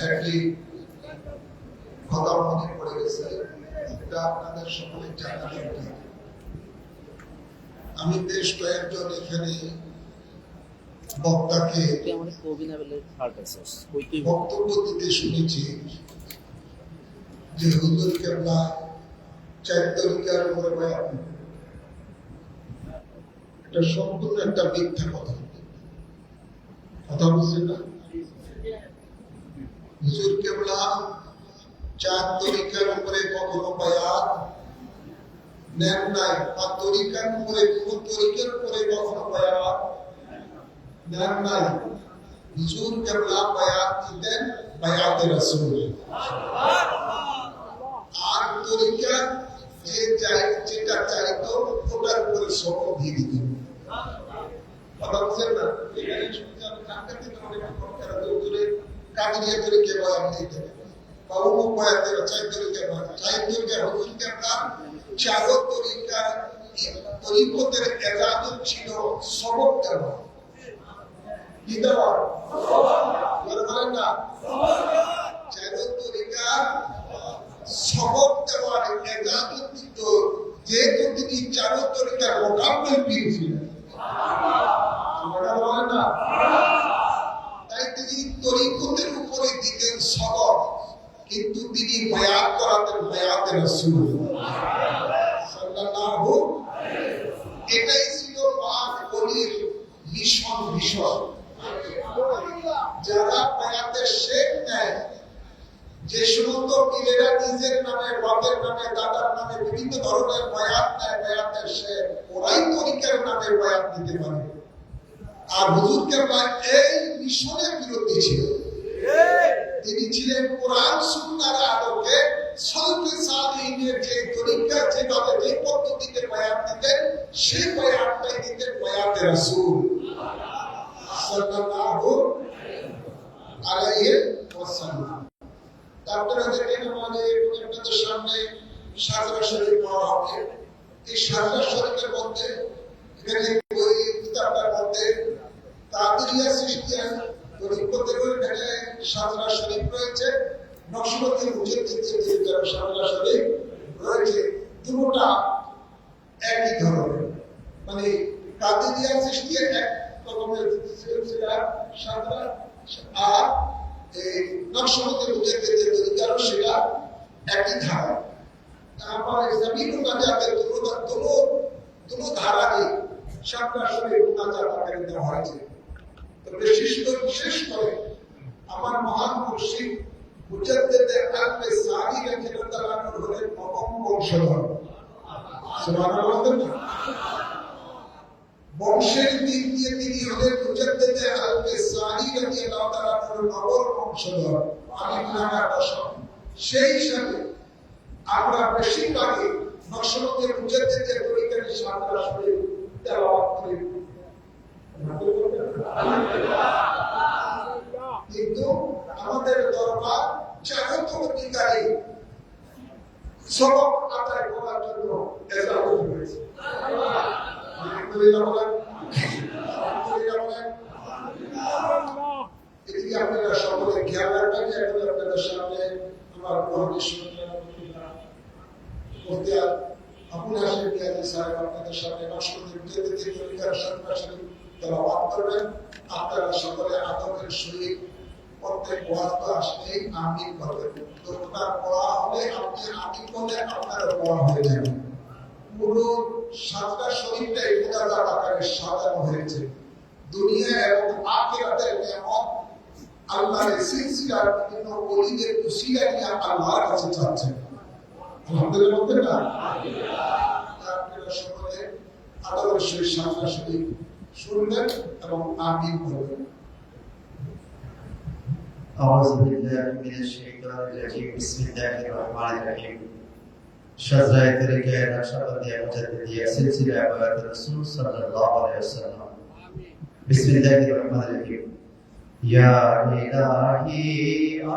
একটি কথা মনে পড়ে গেছে, এটা আপনাদের সকলের জানা দরকার। আমি বেশ কয়েকজন এখানে বক্তাকে বক্তব্য দিতে শুনেছি যে হুজুর কেবলা 4 তরিকার উপরে বয়ান। এটা সম্পূর্ণ একটা মিথ্যা কথা। কথা বুঝছেন না? হুজুর কেবলা 4 তরিকার উপরে কখনো বায়াত নেন নাই, বা তরিকার উপরে কোন তরিকার উপরে কখনো বায়াত নেন নাই। হুজুর কেবলা বায়াত দিতেন বায়াতে রাসূল। আর তরিকা যেটা চাইতো ওটার উপরে শপথ দিয়ে দিতেন। কথা বুঝছেন না? এখানে শুনতে আমি কাকে অনেক প্রকার হুজুরে কাজরিয়া তরিকা বয়ান দিতেন, বা অমুক বয়াতে 4 তরিকা বয়ান। 4 তরিকা হুজুর কেবলা 4 তরিকা তরিকতের এজাজত ছিল সবক দেওয়া। কি দেওয়া? বলেন না, 4 তরিকা সবক দেওয়ার এজাজত দিত, যেহেতু তিনি 4 তরিকার মোকাবিল পেয়েছিলেন। বলেন না, তাই তিনি তরিকতের উপরে দিতেন সবক, কিন্তু তিনি বায়াত করাতেন বায়াতে রাসূল সাল্লাল্লাহু। এটাই ছিল পাক ওলির মিশন বিষয়। যারা বায়াতে শেখ নেয়, যে সমস্ত পীরেরা নিজের নামে, বাপের নামে, দাদার নামে বিভিন্ন ধরনের বায়াত নেয়, বায়াতের শেখ, ওরাই তরিকার নামে বায়াত দিতে পারে। আর হুজুর কেবলা এই মিশনের বিরোধী ছিল। তিনি ছিলেন কোরআন সুন্নাহর আলোকে সলফে সালেহিনের যে তরিকা, যেভাবে যে পদ্ধতিতে বায়াত দিতেন, সেই বায়াতটাই দিতেন বায়াতে রাসূল সাল্লাল্লাহু আলাইহি ওয়াসাল্লাম। তারপরে দেখেন আমাদের আপনাদের সামনে সাজরা শরীফ পড়া হবে। এই সাজরা শরীফের মধ্যে এখানে ওই কিতাবটার মধ্যে কাদেরিয়া সিস্টেম তরিকতের এখানে সাজরা শরীফ রয়েছে, নকশবন্দি মুজাদ্দিদের যে সাজরা শরীফ রয়েছে, দুটোটা একই ধরনের। মানে কাদেরিয়া সিস্টেম এক রকমের সিলসিলা সাজরা, আর এই নকশবন্দি মুজাদ্দিদের তরিকারও সেটা একই ধারা। আমার জমিন মুনাজাতের দুটো ধারাকে সাজরা শরীফ মুনাজাত আকারে দেওয়া হয়েছে। বিশেষ করে আমার মহান মুর্শিদ মুজাদ্দিদ আলবে সারি রাদিয়াল্লাহু আনহু হলেন নবম বংশধর। সুবহানাল্লাহ। বংশের দিক দিয়ে তিনি হলেন মুজাদ্দিদ আলবে সারি রাদিয়াল্লাহু আনহু নবম বংশধর। আমি গুনাহগার দশম। সেই হিসাবে আমরা বেশিরভাগই নকশবন্দি মুজাদ্দিদের তরিকার সাজরা শরীফ তেলাওয়াত করি। কিন্তু আমাদের দরকার জাগ্রতকারী সবক আদায় করার জন্য এজাজত হয়েছে। আলহামদুলিল্লাহ বলেন, আলহামদুলিল্লাহ বলেন। এদিকে আপনারা সকলে খেয়াল রাখবেন যে এখন আপনাদের সামনে আমার মুফতিয়ার আবুল হাশিম কিয়াদি সাহেব আপনাদের সামনে রাষ্ট্রপতির বিদ্যাপীঠের তরিকার সন্ন্যাসী তেলাওয়াত করবেন। আপনারা সকলে আদবের সহিত প্রত্যেক ওয়াজ আসলেই আমিন করবেন। দোকান পড়া হলে আপনি আমিন করলে আপনারা পড়া হয়ে যাবে। পুরো সাতটা শরীরটাই মোনাজাত আকারে সাজানো হয়েছে। দুনিয়া এবং আখিরাতের নিয়ামত আল্লাহর সিলসিলার বিভিন্ন ওলিদের উসিলা নিয়ে আল্লাহর কাছে চাচ্ছেন। আলহামদুলিল্লাহ বলতেন না? আপনারা সকলে আদবের সহিত সাতটা শরীর শুনবেন এবং আমিন করবেন। أعوذ بالله من الشيطان الرجيم بسم الله الرحمن الرحيم شجرة طريقة نقشبندية مجددية سلسلة عبارة الرسول صلى الله عليه وسلم بسم الله الرحمن الرحيم या इलाही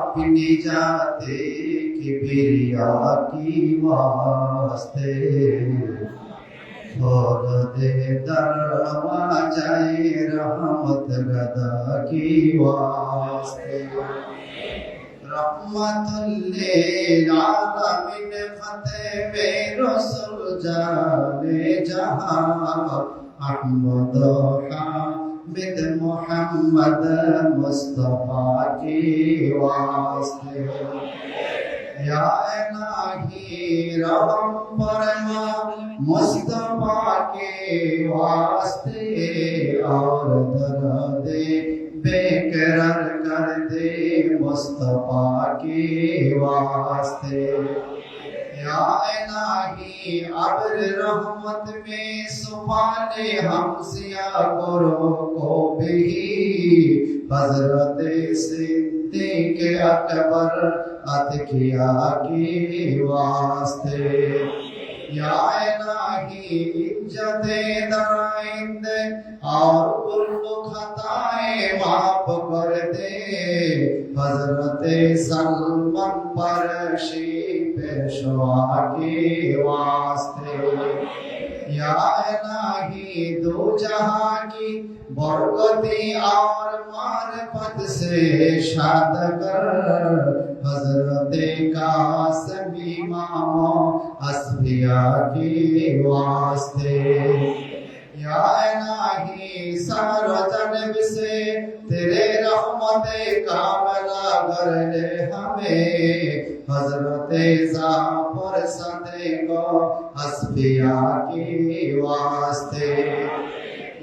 अपनी जाते किबरिया की वास्ते और दे दरमा जाए रहमत गदा की वास्ते रहमतुल्लिल आलमीन खत्मे रसूल जाने जहां अहमद हामिद मोहम्मद मुस्तफा की वास्ते या इलाही रहम फरमा मुस्तफा के वास्ते और दर्द बेकरार कर दे मुस्तफा के वास्ते या इलाही अब्र रहमत में सुभाने हमसिया करो को भी हजरत सिद्दीक अकबर अतकिया के वास्ते या इलाही इज्जत दराइंद और कुल्लु खताएं माफ कर दे हजरत सलमान फरशी पेशवा के वास्ते या इलाही दो जहां की बरकती और मारिफत से शाद कर हजरत कासिम इमाम अस्फिया के वास्ते या इलाही सारा जन्म से तेरे रहमत कामला कर ले हमें हजरत जाफर सदेक अस्फिया के वास्ते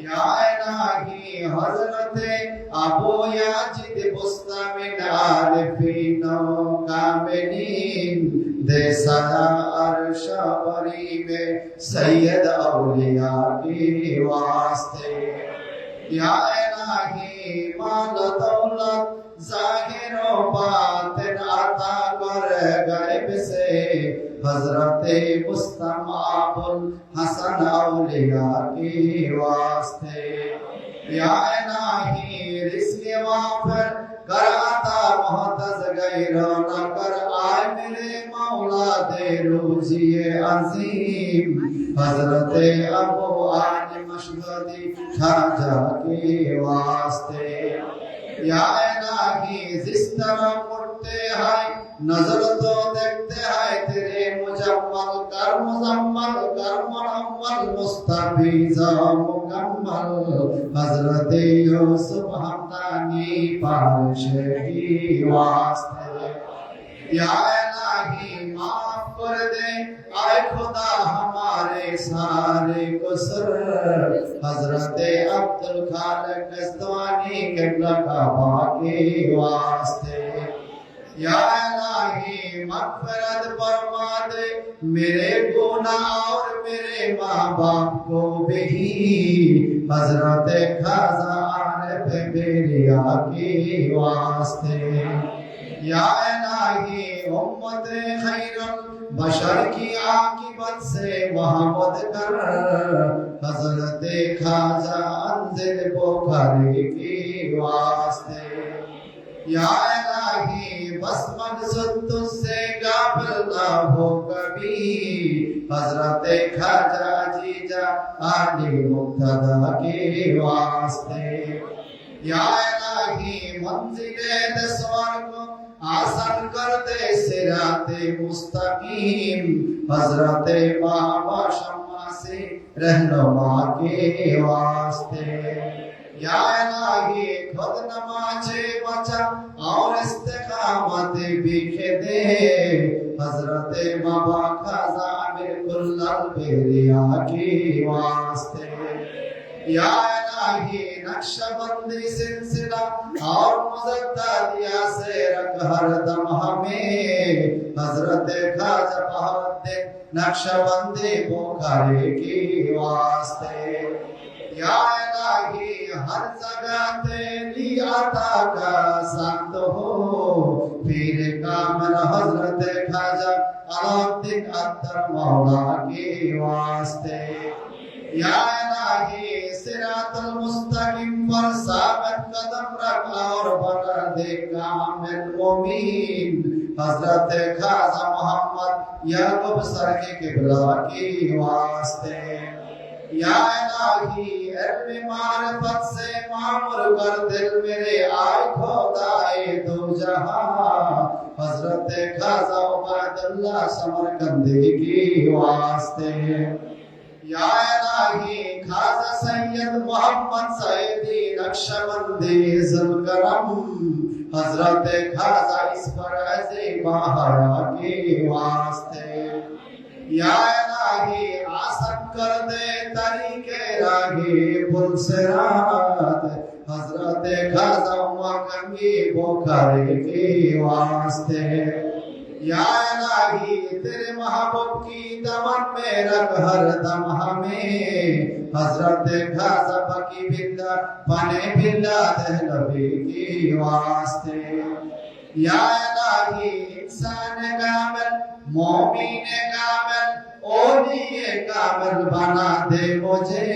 या इलाही हजरत अबू याजिद बुस्तामिन आरिफीन कामिलीन दे सदा अर्श बरी में सैयद औलिया के वास्ते या इलाही माल दौलत जाहिर व बातिन अता कर गैब से हजरत मुस्तफा अबुल हसन औलिया के वास्ते या इलाही रिज़्क़ वाफिर कर अता मुहतज गैर न कर आए मेरे मौला दे रोज़िए अज़ीम हजरत अबू आनी मशहदी खाजा के वास्ते या इलाही जिस तरह मुड़ते हैं नजर तो देखते हैं तेरे मुजम्मल कर मुनव्वल मुस्तफीज़ा मुकम्मल हजरत यूसुफ हमदानी पाशे की वास्ते या इलाही माफ कर दे आए खुदा हमारे सारे कुसर हजरत अब्दुल खालिक नज़्वानी क़िबला काबा के वास्ते या इलाही मग़फ़िरत फरमा दे मेरे गुनाह और मेरे माँ बाप को भी हजरत ख़ाजा आरिफ बेरिया के वास्ते या इलाही उम्मत खैरुल बशर की आकिबत से मोहम्मद कर हजरत ख्वाजा अंजिल बुखारी की वास्ते या इलाही बस मकसद तुझसे गाफिल ना हो कभी हजरत ख्वाजा जीजा आली मुक्तदा के वास्ते या इलाही मंजिले स्वर्ग आसन कर दे सिराते मुस्तकीम हजरत बाबा शम्मा से रहनुमा के वास्ते या इलाही खुद नमाज़े बचा और इस्तिकामत बिखे दे हजरत बाबा खाजा बिल्कुल अलबेरिया के वास्ते या इलाही नक्शबंदी सिलसिला और मुजद्दिया से रख हर दम हमें हजरत ख्वाजा बहाउद्दीन नक्शबंदी बुखारी की वास्ते या इलाही हर जगह तेरी अता का संत हो पीर कामिल हजरत ख्वाजा अलाउद्दीन अत्तर मौला के वास्ते या इलाही सिरातुल मुस्तकीम पर साबित कदम रख और बना दे कामिल मुमीन हजरत ख्वाजा मोहम्मद याकूब सरके किबला की वास्ते या इलाही इल्म मारिफत से मामूर कर दिल मेरे आए खुदाए दो जहां हजरत ख्वाजा उबैदुल्लाह समरकंदी की वास्ते या इलाही ख्वाजा सैयद मोहम्मद सईदी नक्शबंदी ज़ुल्करम हजरत ख्वाजा इस फरज़े बहाया के वास्ते या इलाही आसन कर दे तरीके राही पुलसरात हजरत ख्वाजा उमरकंदी बुखारी के वास्ते या इलाही तेरे महबूब की दमन में रख हर दम हमें हजरत ख्वाजा फकी बिंदा पने बिंदा दहलवी की वास्ते या इलाही इंसान कामिल मोमिन कामिल ओलिए कामिल बना दे मुझे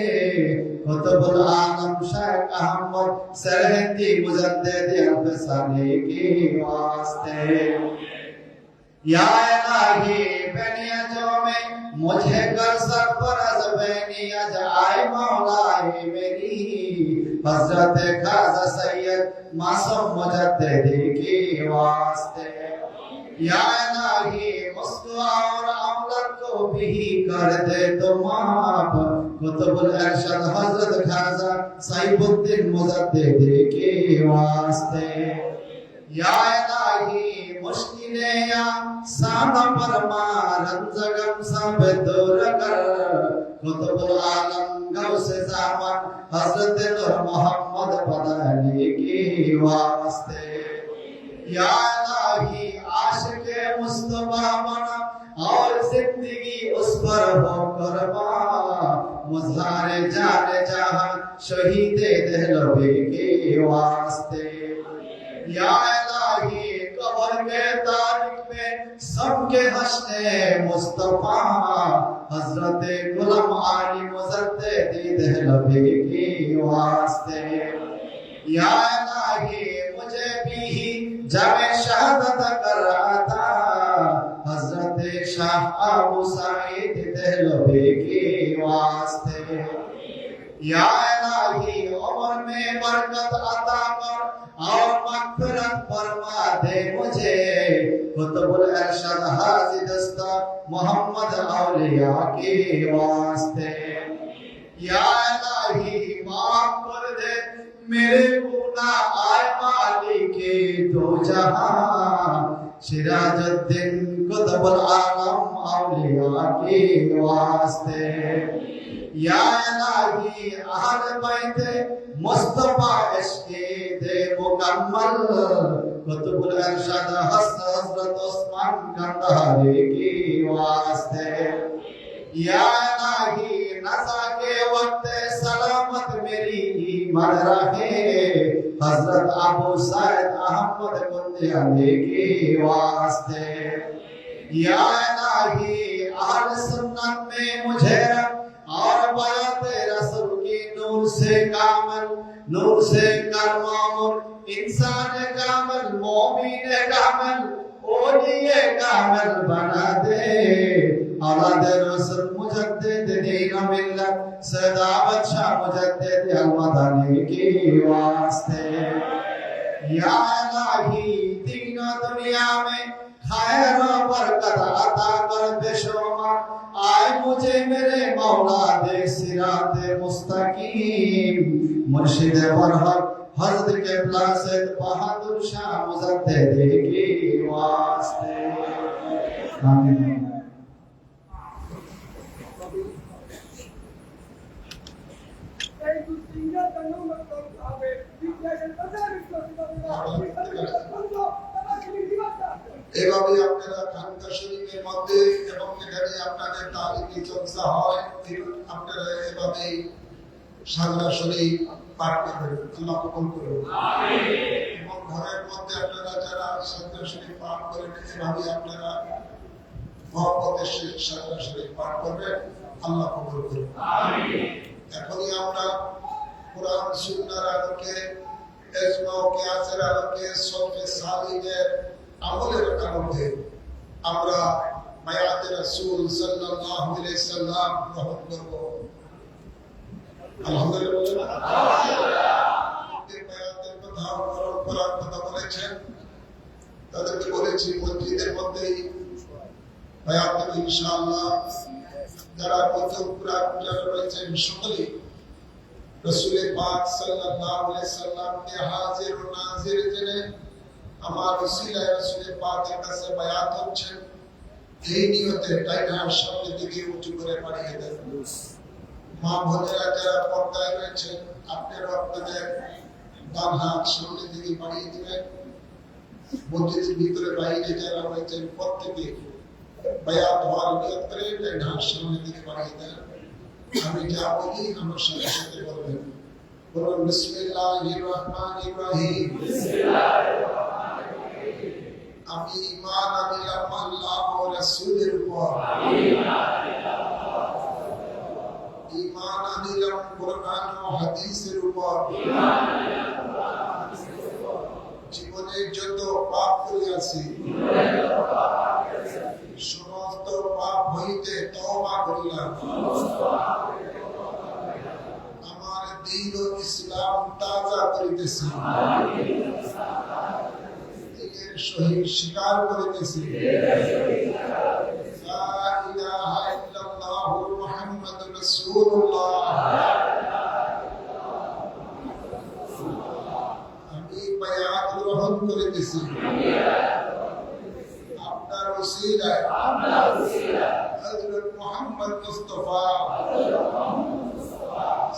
कुतुबुल आलम शेख अहमद सरहदी मुजद्दिद अफसानी की वास्ते या इलाही बेनियाजों में मुझे कर सरफराज बेनियाज आए मौलाए मेरी हजरत ख्वाजा सैयद मासूम मुजद्दिदी की वास्ते या इलाही मुस्को और अमलत को भी कर दे तुम आप कुतुबुल अरशद हजरत ख्वाजा सैफुद्दीन मुजद्दिदी की वास्ते या इलाही मुश्किलें या साना फरमा रंजगम सब दूर कर कुतुबुल आलम गौसे ज़मान हजरत नूर मोहम्मद बदली की वास्ते या इलाही आशिक़े मुस्तफा बना और जिंदगी उस पर हो कुर्बान मुज़हारे जाने जहां शहीदे दहलवी के वास्ते या इलाही कब्र के तारीख में सबके हश्रे मुस्तफा हजरत गुलाम आली मुजद्दिदी दहलवी की वास्ते या इलाही मुझे भी जमे शहादत कराता हजरत शाह अबू सईद दहलवी की वास्ते या इलाही उम्र में बरकत अता कर और मग़फ़िरत फरमा दे मुझे कुतुबुल अरशद हाजी दस्ता मोहम्मद औलिया के वास्ते या इलाही माफ कर दे मेरे गुनाह आए मालिके दो जहां सिराजुद्दीन कुतुबुल आलम औलिया के वास्ते या इलाही अहल बैत मुस्तफा इश्क़े दे मुकम्मल कुतुबुल अरशद हज़रत उस्मान कंधारी की वास्ते या इलाही नज़ा के वक्त सलामत मेरी ईमान रहे हजरत अबू सईद अहमद कुंदियानी की वास्ते या इलाही अहल सुन्नत में मुझे रख और बयात रसूल की नूर से कर मामूर इंसान कामिल मोमिन कामिल ओलिए कामिल बना दे औलाद रसूल मुजद्दिद दीन मिल्लत सदा अच्छा मुजद्दिद अल-मदनी के वास्ते या इलाही दीन दुनिया में खैर और बरकत अता कर बेशुमार आए मुझे मेरे मौला दे सिराते मुस्तकीम मुर्शिद बरहक हज़रत क़िबला सैयद बहादुर शाह मुजद्दिद के वास्ते आमीन। এভাবে আপনারা খানকা শরীফের মধ্যে এবং এখানে আপনাদের তালিমি চর্চা হয় আপনারা এভাবে সাজরা শরীফ পাঠ করবেন আল্লাহ কবুল করুন এবং ঘরের মধ্যে আপনারা যারা সাজরা শরীফ পাঠ করেন এভাবে আপনারা মহব্বতের সহিত সাজরা শরীফ পাঠ করবেন আল্লাহ কবুল করুন এখনই আমরা কোরআন সুন্নাহর আলোকে ইজমা ও কিয়াসের আলোকে সলফে সালিহের আমলের আলোকে আমরা বায়াতে রাসূল সাল্লাল্লাহু আলাইহি সাল্লাম গ্রহণ করব আলহামদুলিল্লাহ বায়াতের কথা পরম্পরার কথা বলেছেন তাদেরকে বলেছি মসজিদের মধ্যেই বায়াত ইনশাআল্লাহ যারা প্রথম কুরআন রয়েছেন সকলেই রাসূল পাক সাল্লাল্লাহু আলাইহি সাল্লামকে হাজির ও নাজির জেনে আমার ওসিলায় রাসূল পাকের কাছে বায়াত হচ্ছেন এই নিয়তে টাইগার সামনের দিকে উঁচু করে পাঠিয়ে দেন মা বোনেরা যারা পর্দায় রয়েছেন আপনারা আপনাদের ডান হাত সামনের দিকে বাড়িয়ে দিবেন মসজিদের ভিতরে বাইরে যারা রয়েছেন প্রত্যেকে বায়াত হওয়ার নিয়ত করে টাইগার সামনের দিকে বাড়িয়ে দেন আমি যা বলি আমার সাথে সাথে বলবেন বলুন বিসমিল্লাহির রহমানির রহিম আমি ঈমান আনলাম আল্লাহ ও রাসূলের উপর ঈমান আনলাম কোরআন ও হাদিসের উপর জীবনে যত পাপ করিয়াছি সমস্ত পাপ হইতে তওবা করিলাম আমার দ্বীন ও ইসলাম তাজা করিতেছি দিনের সহিত স্বীকার করিতেছি লা ইলাহা ইল্লাল্লাহ মুহাম্মাদুর রাসূলুল্লাহ আমি বায়াত গ্রহণ করিতেছি আপনার ওসিলায় হযরত মুহাম্মদ মুস্তাফা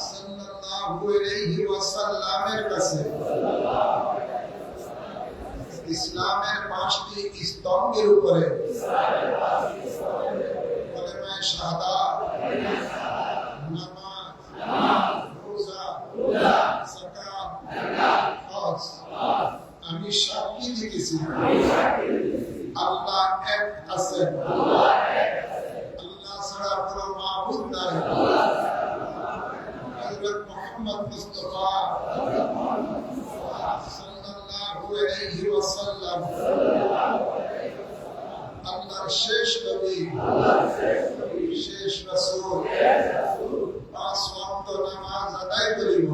সাল্লাল্লাহু আলাইহি ওয়াসাল্লামের কাছে ইসলামের পাঁচটি স্তম্ভের উপরে কলেমা শাহাদাত নামাজ রোজা যাকাত হজ আমি সাক্ষী দিতেছি আল্লাহ এক আছেন আল্লাহ ছাড়া কোনো মাবুদ নাই হযরত মুহাম্মদ মুস্তাফা সাল্লাল্লাহু আলাইহি ওয়াসাল্লাম আল্লাহর শেষ নবী শেষ রাসূল পাঁচ ওয়াক্ত নামাজ আদায় করিব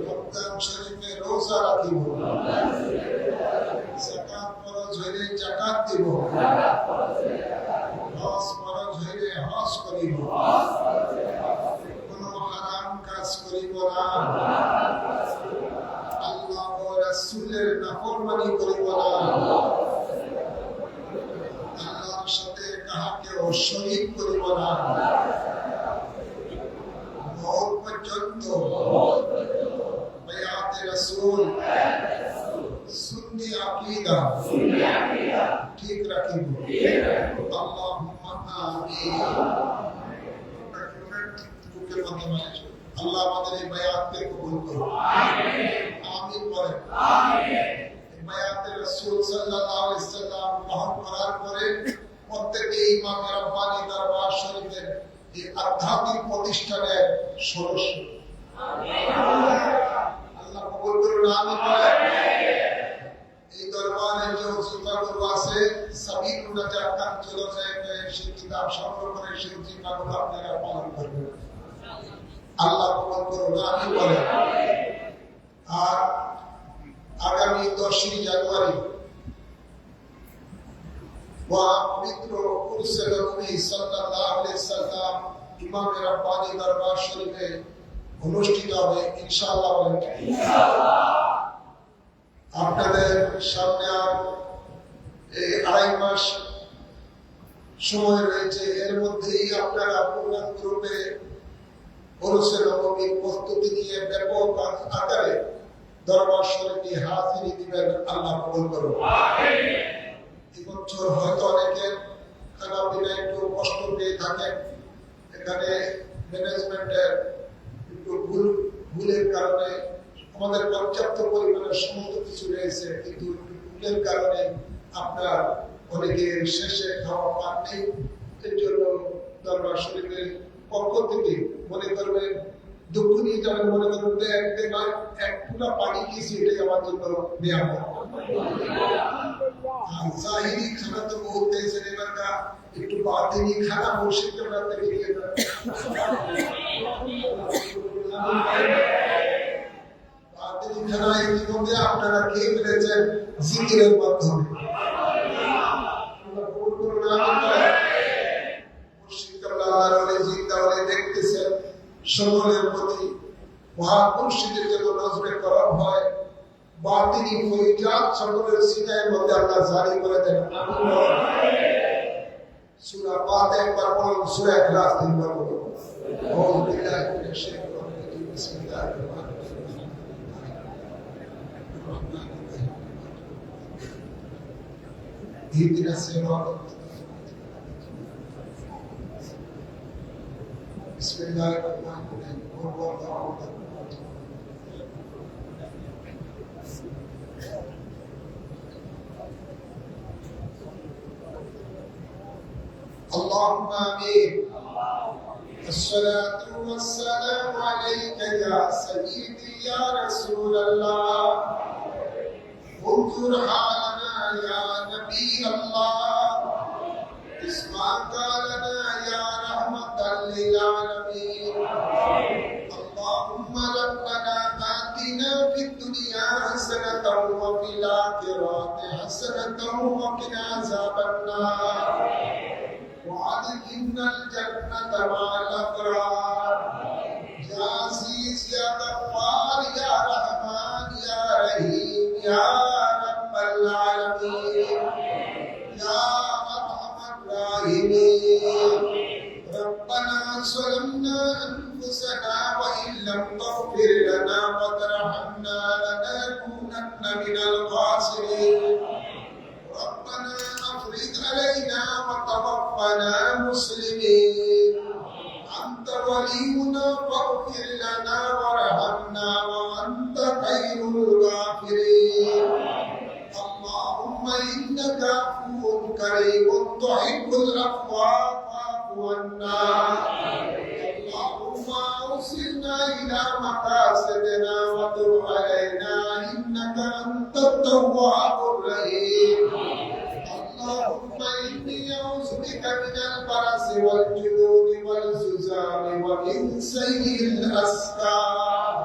রমজান শরীফে রোজা রাখিব যাকাত ফরজ হইলে যাকাত দিব হজ ফরজ হইলে হজ করিব কোনো হারাম কাজ করিব না আল্লাহ ও রাসূলের নাফরমানি করিব না আল্লাহর সাথে কাহাকেও শরীক করিব না মওত পর্যন্ত বায়াতে রাসূল সুন্নি আকীদা ঠিক রাখিব আল্লাহুম্মা আমিন আল্লাহ আমাদের এই বায়াতকে কবুল করুন আমিন বলেন আমিন হায়াতে রাসূল সাল্লাল্লাহু আলাইহি ওয়াসাল্লাম গ্রহণ করার পরে প্রত্যেকে ইমাম রাব্বানী দরবার শরীফের এই আধ্যাত্মিক প্রতিষ্ঠানের সদস্য। আল্লাহ কবুল করুন, আমিন বলেন। এই দরবারে যে ওসিফাগুলো আছে সাবিলুন নাজাত কাঞ্চল সাহেবের সেই কিতাব সংগ্রহ করে সেই ওসিফাগুলো আপনারা পালন করবেন। আল্লাহ কবুল করুন, আমিন বলেন। আর আগামী 10ই জানুয়ারি পবিত্র উরসে নবী সাল্লাল্লাহু আলাইহি ওয়াসাল্লাম ইমাম রাব্বানী দরবার শরীফে অনুষ্ঠিত হবে ইনশাআল্লাহ। আপনাদের সামনে আর এই 2.5 মাস সময় রয়েছে, এর মধ্যেই আপনারা পূর্ণাঙ্গ রূপে উরসে নববীর প্রস্তুতি নিয়ে ব্যাপক আকারে দরবার শরীফে হাজিরি দিবেন। আল্লাহ কবুল করুন, আমিন। এই বছর হয়তো অনেকের খানা পিনা একটু কষ্ট পেয়ে থাকেন, এখানে ম্যানেজমেন্টের একটু ভুলের কারণে আমাদের পর্যাপ্ত পরিমাণে সমস্ত কিছু রয়েছে, কিন্তু ভুলের কারণে আপনার অনেকে শেষে খাওয়া পাননি। এর জন্য দরবার শরীফের পক্ষ থেকে মনে করবেন দুঃখ নিয়ে যাবেন, মনে করবেন এক পুরা পানি খেয়েছি, এটাই আমার জন্য নেওয়া। জাহিরি খানা তো বহুত হয়েছে, এবার একটু বাতিনি খানা মুর্শিদ আপনাদের দিয়ে আপনারা খেয়ে ফেলেছেন জিকিরের মাধ্যমে। দেখতেছেন সকলের প্রতি মহাপুরুষদের জন্য নজরে করা হয়, বাতিনি ফয়জাত সকলের সিনায়ের মধ্যে আল্লাহ জারি করে দেন। সূরা ফাতিহা একবার পড়ুন, সূরা ইখলাস তিনবার পড়ুন। আউযু বিল্লাহি মিনাশ শাইতানির রাজিম, বিসমিল্লাহির রহমানির রহিম। ইহদিনাস সিরাতাল বিসমিল্লাহির রহমানির রহিম। اللهم آمين. الصلاة والسلام عليك يا سيدي يا رسول الله. انظر حالنا يا نبي الله. اسمعك لنا يا رحمة للعالمين. اللهم ربنا آتنا في الدنيا حسنة وفي الآخرة حسنة وقنا عذاب النار. وأدخلنا الجنة مع الأبرار. يا عزيز يا غفار يا رحمن يا رحيم يا رب العالمين يا أرحم الراحمين. ربنا ظلمنا أنفسنا وإن لم تغفر لنا وترحمنا لنكونن من الخاسرين. ربنا أفرج علينا وتوفنا مسلمين. أنت ولينا فاغفر لنا وارحمنا وأنت خير الغافرين. اللهم إنك عفو كريم تحب العفو فاعف عنا. اللهم أوصلنا إلى مقاصدنا وتب علينا إنك أنت التواب الرحيم. اللهم إني أعوذ بك من البرص والجنون والزلزال ومن سيء الأسقام.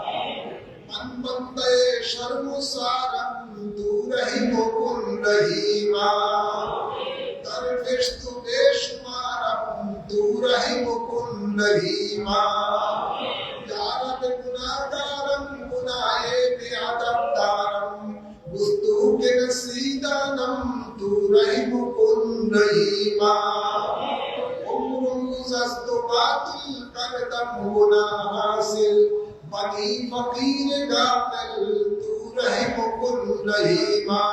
من بندے شرم سارم تو رحیم کن رحیما. درفش تو بے شمارم تو رحیم کن رحیما. یا رب گناہگارم گناہے بے ادب دارم گفتو کے نسیدانم تو رحیم کن رحیما. عمر گزشت باطل کردم گناہ حاصل بنی فقیر غافل تو رحم کن رحیما.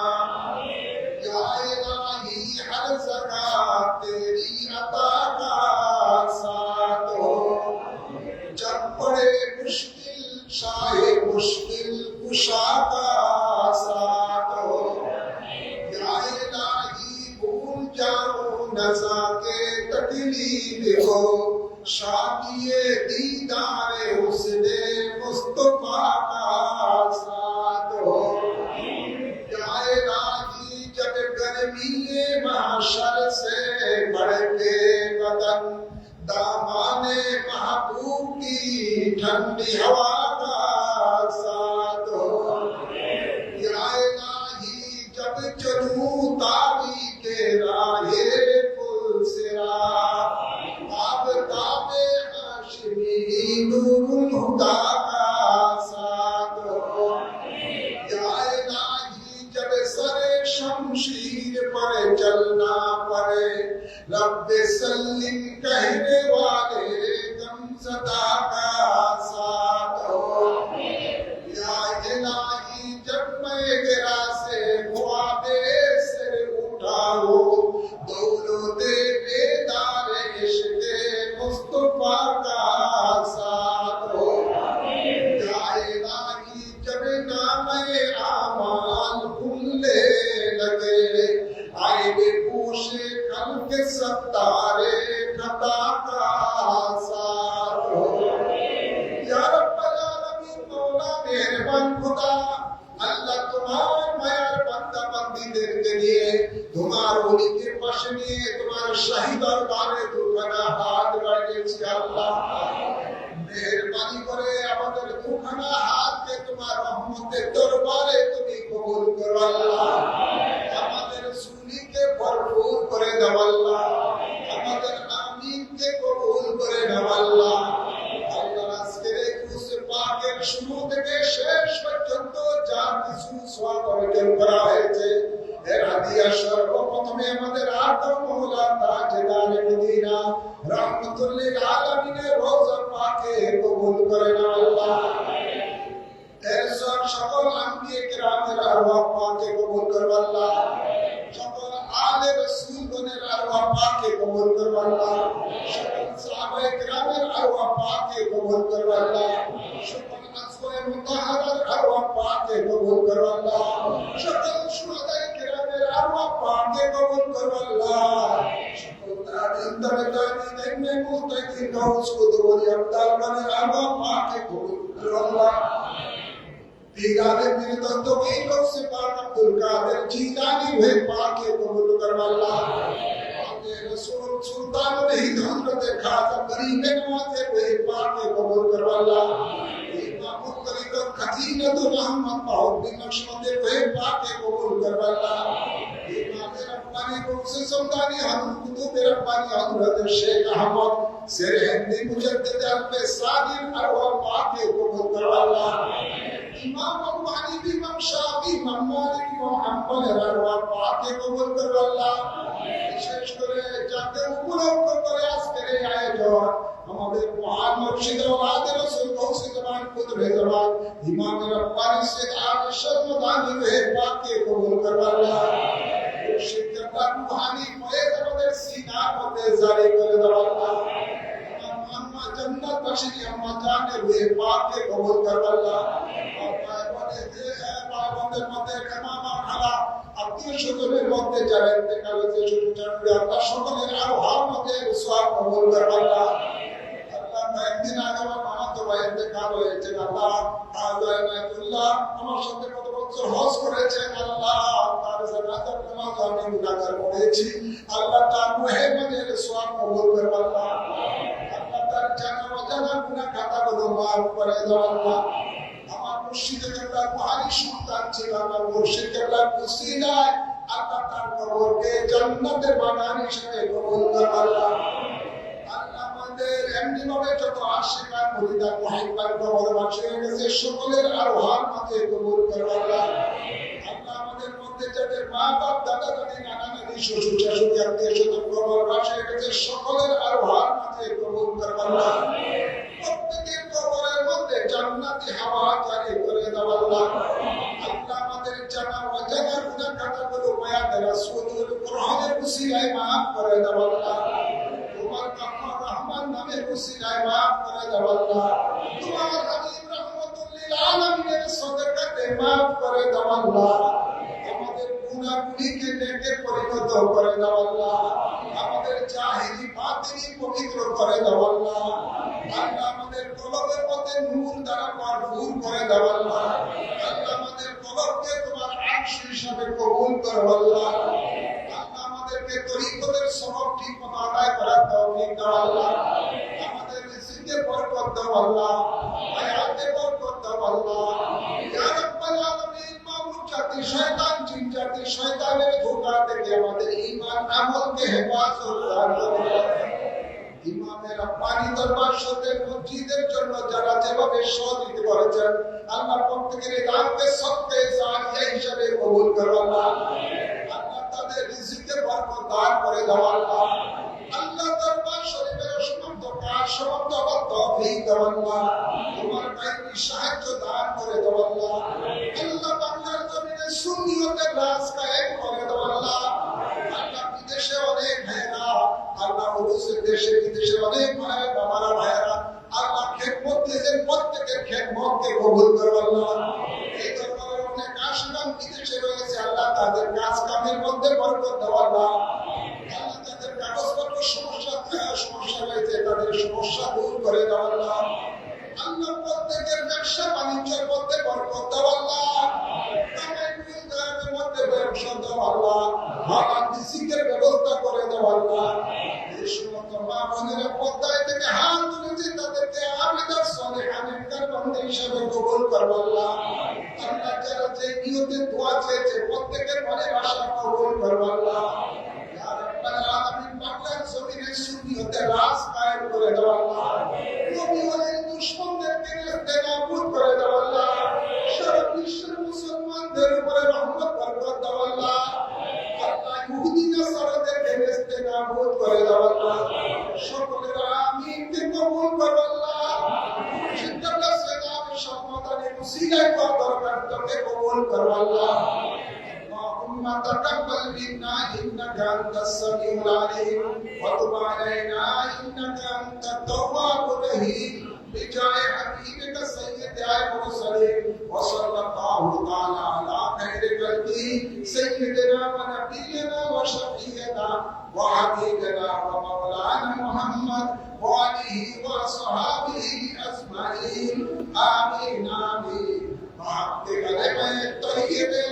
یا الہی ہر زکات تیری عطا کا ساتھ ہو. جب پڑے مشکل شاہ مشکل کشا کا ساتھ ہو. शादिए दीदारे उसने मुस्तफा का साथ हो जाए राही जब गर्मी महशर से बढ़ के बदन दामाने महबूब की ठंडी हवा का साथ हो जाए राही जब चलूं ताबी के राहे पुल सिरा अब ताबे हाशमी नूरुल हुदा का साथ हो जाए राही जब सरे शमशीर पर चलना पड़े रब्बे सल्लिम कहने वाले गमज़दा का साथ हो या इलाही जब मैं गिरा से ख्वाबे सिर उठाओ दौलते बेदार इश्क़ मुस्तफा का साथ हो या इलाही जब नामे आमाल खुलने लगे आए बेपूशे कल के सत्तारे खता का साथ हो या रब्बल आलमीन मौला मेहरबान खुदा अल्लाह तुम्हारे मेहर बंदा बंदीদের के लिए তোমার ওলিকে পাশে নিয়ে তোমার শাহী দরবারে দুখানা হাত বাড়িয়েছি আল্লাহ মেহেরবানি করে আমাদের দুখানা হাতকে তোমার রহমতের দরবারে তুমি কবুল করো আল্লাহ আমাদের সুনিকে ভরপুর করে দাও আল্লাহ আমাদের আমিনকে কবুল করে নাও আল্লাহ আল্লাহ আজকের এই কুরসি পাকের শুরু থেকে শেষ পর্যন্ত যা কিছু সওয়াব অর্জন করা হয়েছে এর হাদিয়া সর্বপ্রথমে আমাদের আদম মওলা তাজদার মদিনা রাহমাতুল লিল আলামিনের রওজা পাকে কবুল করে নাও আল্লাহ এর সকল আম্বিয়ে কিরামের আরওয়াহ পাকে কবুল করো আল্লাহ সকল আলে রাসূলগণের আরওয়াহ পাকে কবুল করো আল্লাহ সকল সাহাবায়ে কিরামের আরওয়াহ পাকে কবুল করো আল্লাহ সকল আসওয়ায়ে মুতাহহারার আরওয়াহ পাকে কবুল করো আল্লাহ সকল শুহাদায়ে কিরামের আরওয়াহ পাকে কবুল করো আল্লাহ সকল তাবিঈন তাবিঈন মুত্তাকিন গাউস কুতুব ওলি আবদালগণের আরওয়াহ পাকে কবুল করো আল্লাহ पीराने मेरे दस्तों की कब से पाक अब्दुल कादिर जीलानी हुए पाके कबूल कर अल्लाह आने रसूल सुल्तान हिंद हजरत खाजा गरीब नवाज़े हुए पाके कबूल कर अल्लाह इमामुल तरीक़त खतीनतुल रहमत बहुद्दीन नक्शबंदी हुए पाके कबूल कर अल्लाह इमाम रब्बानी कुर्सी सुल्तानी हम कुतुब रब्बानी हजरत शेख अहमद सिर हिंदी मुजद्दिद अल्फे सादिर अरवा पाके कबूल कर अल्लाह इमाम अबू हनीफा इमाम शाफी इमाम मालिक इमाम हम्बल রারওয়া পাকে কবুল করো আল্লাহ বিশেষ করে যাতে উপলক্ষ করে আজকের এই আয়োজন আমাদের মহান মুর্শিদ ওলাদ রাসূল গৌসে জামান কুতুবে জামান ইমাম রব্বানি শেখ আরশদ মদানি হে পাকে কবুল করো আল্লাহ মুর্শিদ কেবলা রুহানি ফয়েজ আমাদের সিনার মধ্যে জারি করে দাও আল্লাহ अम्मा जन्नत बख्शी अम्मा जाने हुए पाक के कबूल कर अल्लाह और पायवाने दे है पायवानদের মধ্যে কামামা খালা আত্মীয় স্বজনের মধ্যে যারা ইন্তেকাল হয়েছে ছোট ছোট আল্লাহ সকলের আরওয়াহ মধ্যে সওয়াব কবুল কর আল্লাহ আল্লাহ কয়েকদিন আগে আমার মামাতো ভাই ইন্তেকাল হয়েছে আল্লাহ আল্লাহ আমার সাথে কত বছর হজ করেছেন আল্লাহ তার জানাজার নামাজ আমি গুনাহগার পড়েছি আল্লাহ তার রূহে মনের সওয়াব কবুল কর আল্লাহ তার জানা অজানা গুনাহ খাতাগুলো মাফ করে দাও আল্লাহ আমার মুর্শিদের কেবলা বুহারী সন্তান ছিল আমার মুর্শিদ কেবলা কুসিলায় আল্লাহ তার কবরকে জান্নাতের বাগান হিসেবে কবুল কর আল্লাহ আল্লাহ আমাদের এমনি ভাবে যত আশিকান মুরিদান মুহিব্বান কবর বাসী হয়ে গেছে সকলের আরওয়াহ মাঝে কবুল কর আল্লাহ আল্লাহ আমাদের মধ্যে যাদের মা বাপ দাদা দাদি নানা নানি শ্বশুর শাশুড়ি আত্মীয় স্বজন কবর বাসী হয়ে গেছে সকলের আরওয়াহ মাঝে কবুল কর আল্লাহ প্রত্যেকের কবরের মধ্যে জান্নাতি হাওয়া জারি করে দাও আল্লাহ আল্লাহ আমাদের জানা অজানা গুনাহ খাতাগুলো মায়াতে রাসূলুল কোরআনের উসিলায় মাফ করে দাও আল্লাহ তোমার কাফার রহমান নামের উসিলায় মাফ করে দাও আল্লাহ তোমার হাবিব রাহমাতুল লিল আলামিনের সদকাতে মাফ করে দাও আল্লাহ আমাদের গুনাহগুলিকে নেকে পরিণত করে দাও আল্লাহ আমাদের জাহিরি বাতিনি পবিত্র করে দাও আল্লাহ দাও আল্লাহ। আল্লাহ আমাদের কবরকে তোমার আরশ হিসাবে কবুল করো আল্লাহ। আল্লাহ আমাদেরকে তরিকতের সওয়াব ঠিক মতো আদায় করার তৌফিক দাও আল্লাহ। আমাদের রিজিকে বরকত দাও আল্লাহ, হায়াতে বরকত দাও আল্লাহ। ইয়া রাব্বাল আলামিন, মামুন জাতি শয়তান জিন জাতি শয়তানের ধোঁকা থেকে আমাদের ঈমান আমলকে হেফাজত দান করো। ইমামের রব্বানি দরবার শরীফের মসজিদের জন্য যারা যেভাবে সহযোগিতা করেছেন আল্লাহ প্রত্যেকের দানকে সদকা জারিয়া হিসেবে কবুল করো আল্লাহ। আল্লাহ তাদের রিজিকে বরকত দান করে দাও আল্লাহ। আল্লাহ দরবার শরীফের সমস্ত কাজ সমস্ত তৌফিক দাও আল্লাহ। তোমার কাছে সাহায্য দান করে দাও আল্লাহ। আল্লাহ বাংলার জমিনে সুন্নিয়তের রাজ কায়েম করে দাও আল্লাহ। আল্লাহ বিদেশে অনেক ভাইরা, আল্লাহ ওদেশের দেশে বিদেশে অনেক ভাইরা বাবারা ভাইরা আল্লাহ খেদমত দিয়েছেন, প্রত্যেকের খেদমতকে কবুল করো আল্লাহ। এই দরবারের অনেক আশরাম বিদেশে রয়েছে আল্লাহ, তাদের কাজ কামের মধ্যে বরকত দাও আল্লাহ। আল্লাহ তাদের কাগজপত্র সমস্যা রয়েছে, তাদের সমস্যা দূর করে দাও আল্লাহ। আল্লাহ প্রত্যেকের ব্যবসা বাণিজ্যের মধ্যে বরকত দাও আল্লাহ। মধ্যে ব্যবসা দাও আল্লাহ। হালাল রিজিকের ব্যবস্থা করে দাও আল্লাহ। এই সমস্ত মা বোনেরা পর্দায় থেকে হাত তুলেছে, তাদেরকে আবেদা সলিহানের বান্দা হিসেবে কবুল করো আল্লাহ। আল্লাহ যারা যে নিয়তে দোয়া চেয়েছে প্রত্যেকের মনে আশা কবুল করো আল্লাহ। ইয়া রাব্বাল আলামিন, বাংলার জমিনে সুন্নিয়তের রাজ কায়েম করে দাও আল্লাহ। নবী ওয়ালির দুশমনদেরকে নাবুদ করে দাও আল্লাহ। সারা বিশ্বের মুসলমানদের উপরে রহমত বরকত দাও আল্লাহ। আল্লাহ ইহুদি নাসারাদেরকে নাবুদ করে দাও আল্লাহ। সকলের আমিনকে কবুল করো আল্লাহ। সিদ্ধান্ত সেনাব সম্মাদানি মুসিলায় দরকারকে কবুল করো আল্লাহ। اللهم تقبل منا انك انت السميع العليم وتب علينا انك انت التواب الرحيم بجاه حبيبك سيد المرسلين وصلى الله تعالى على خير خلقه سيدنا ونبينا وشفيعنا وحبيبنا ومولانا محمد وآله وصحبه أجمعين آمين آمين بحق كلمة طيبة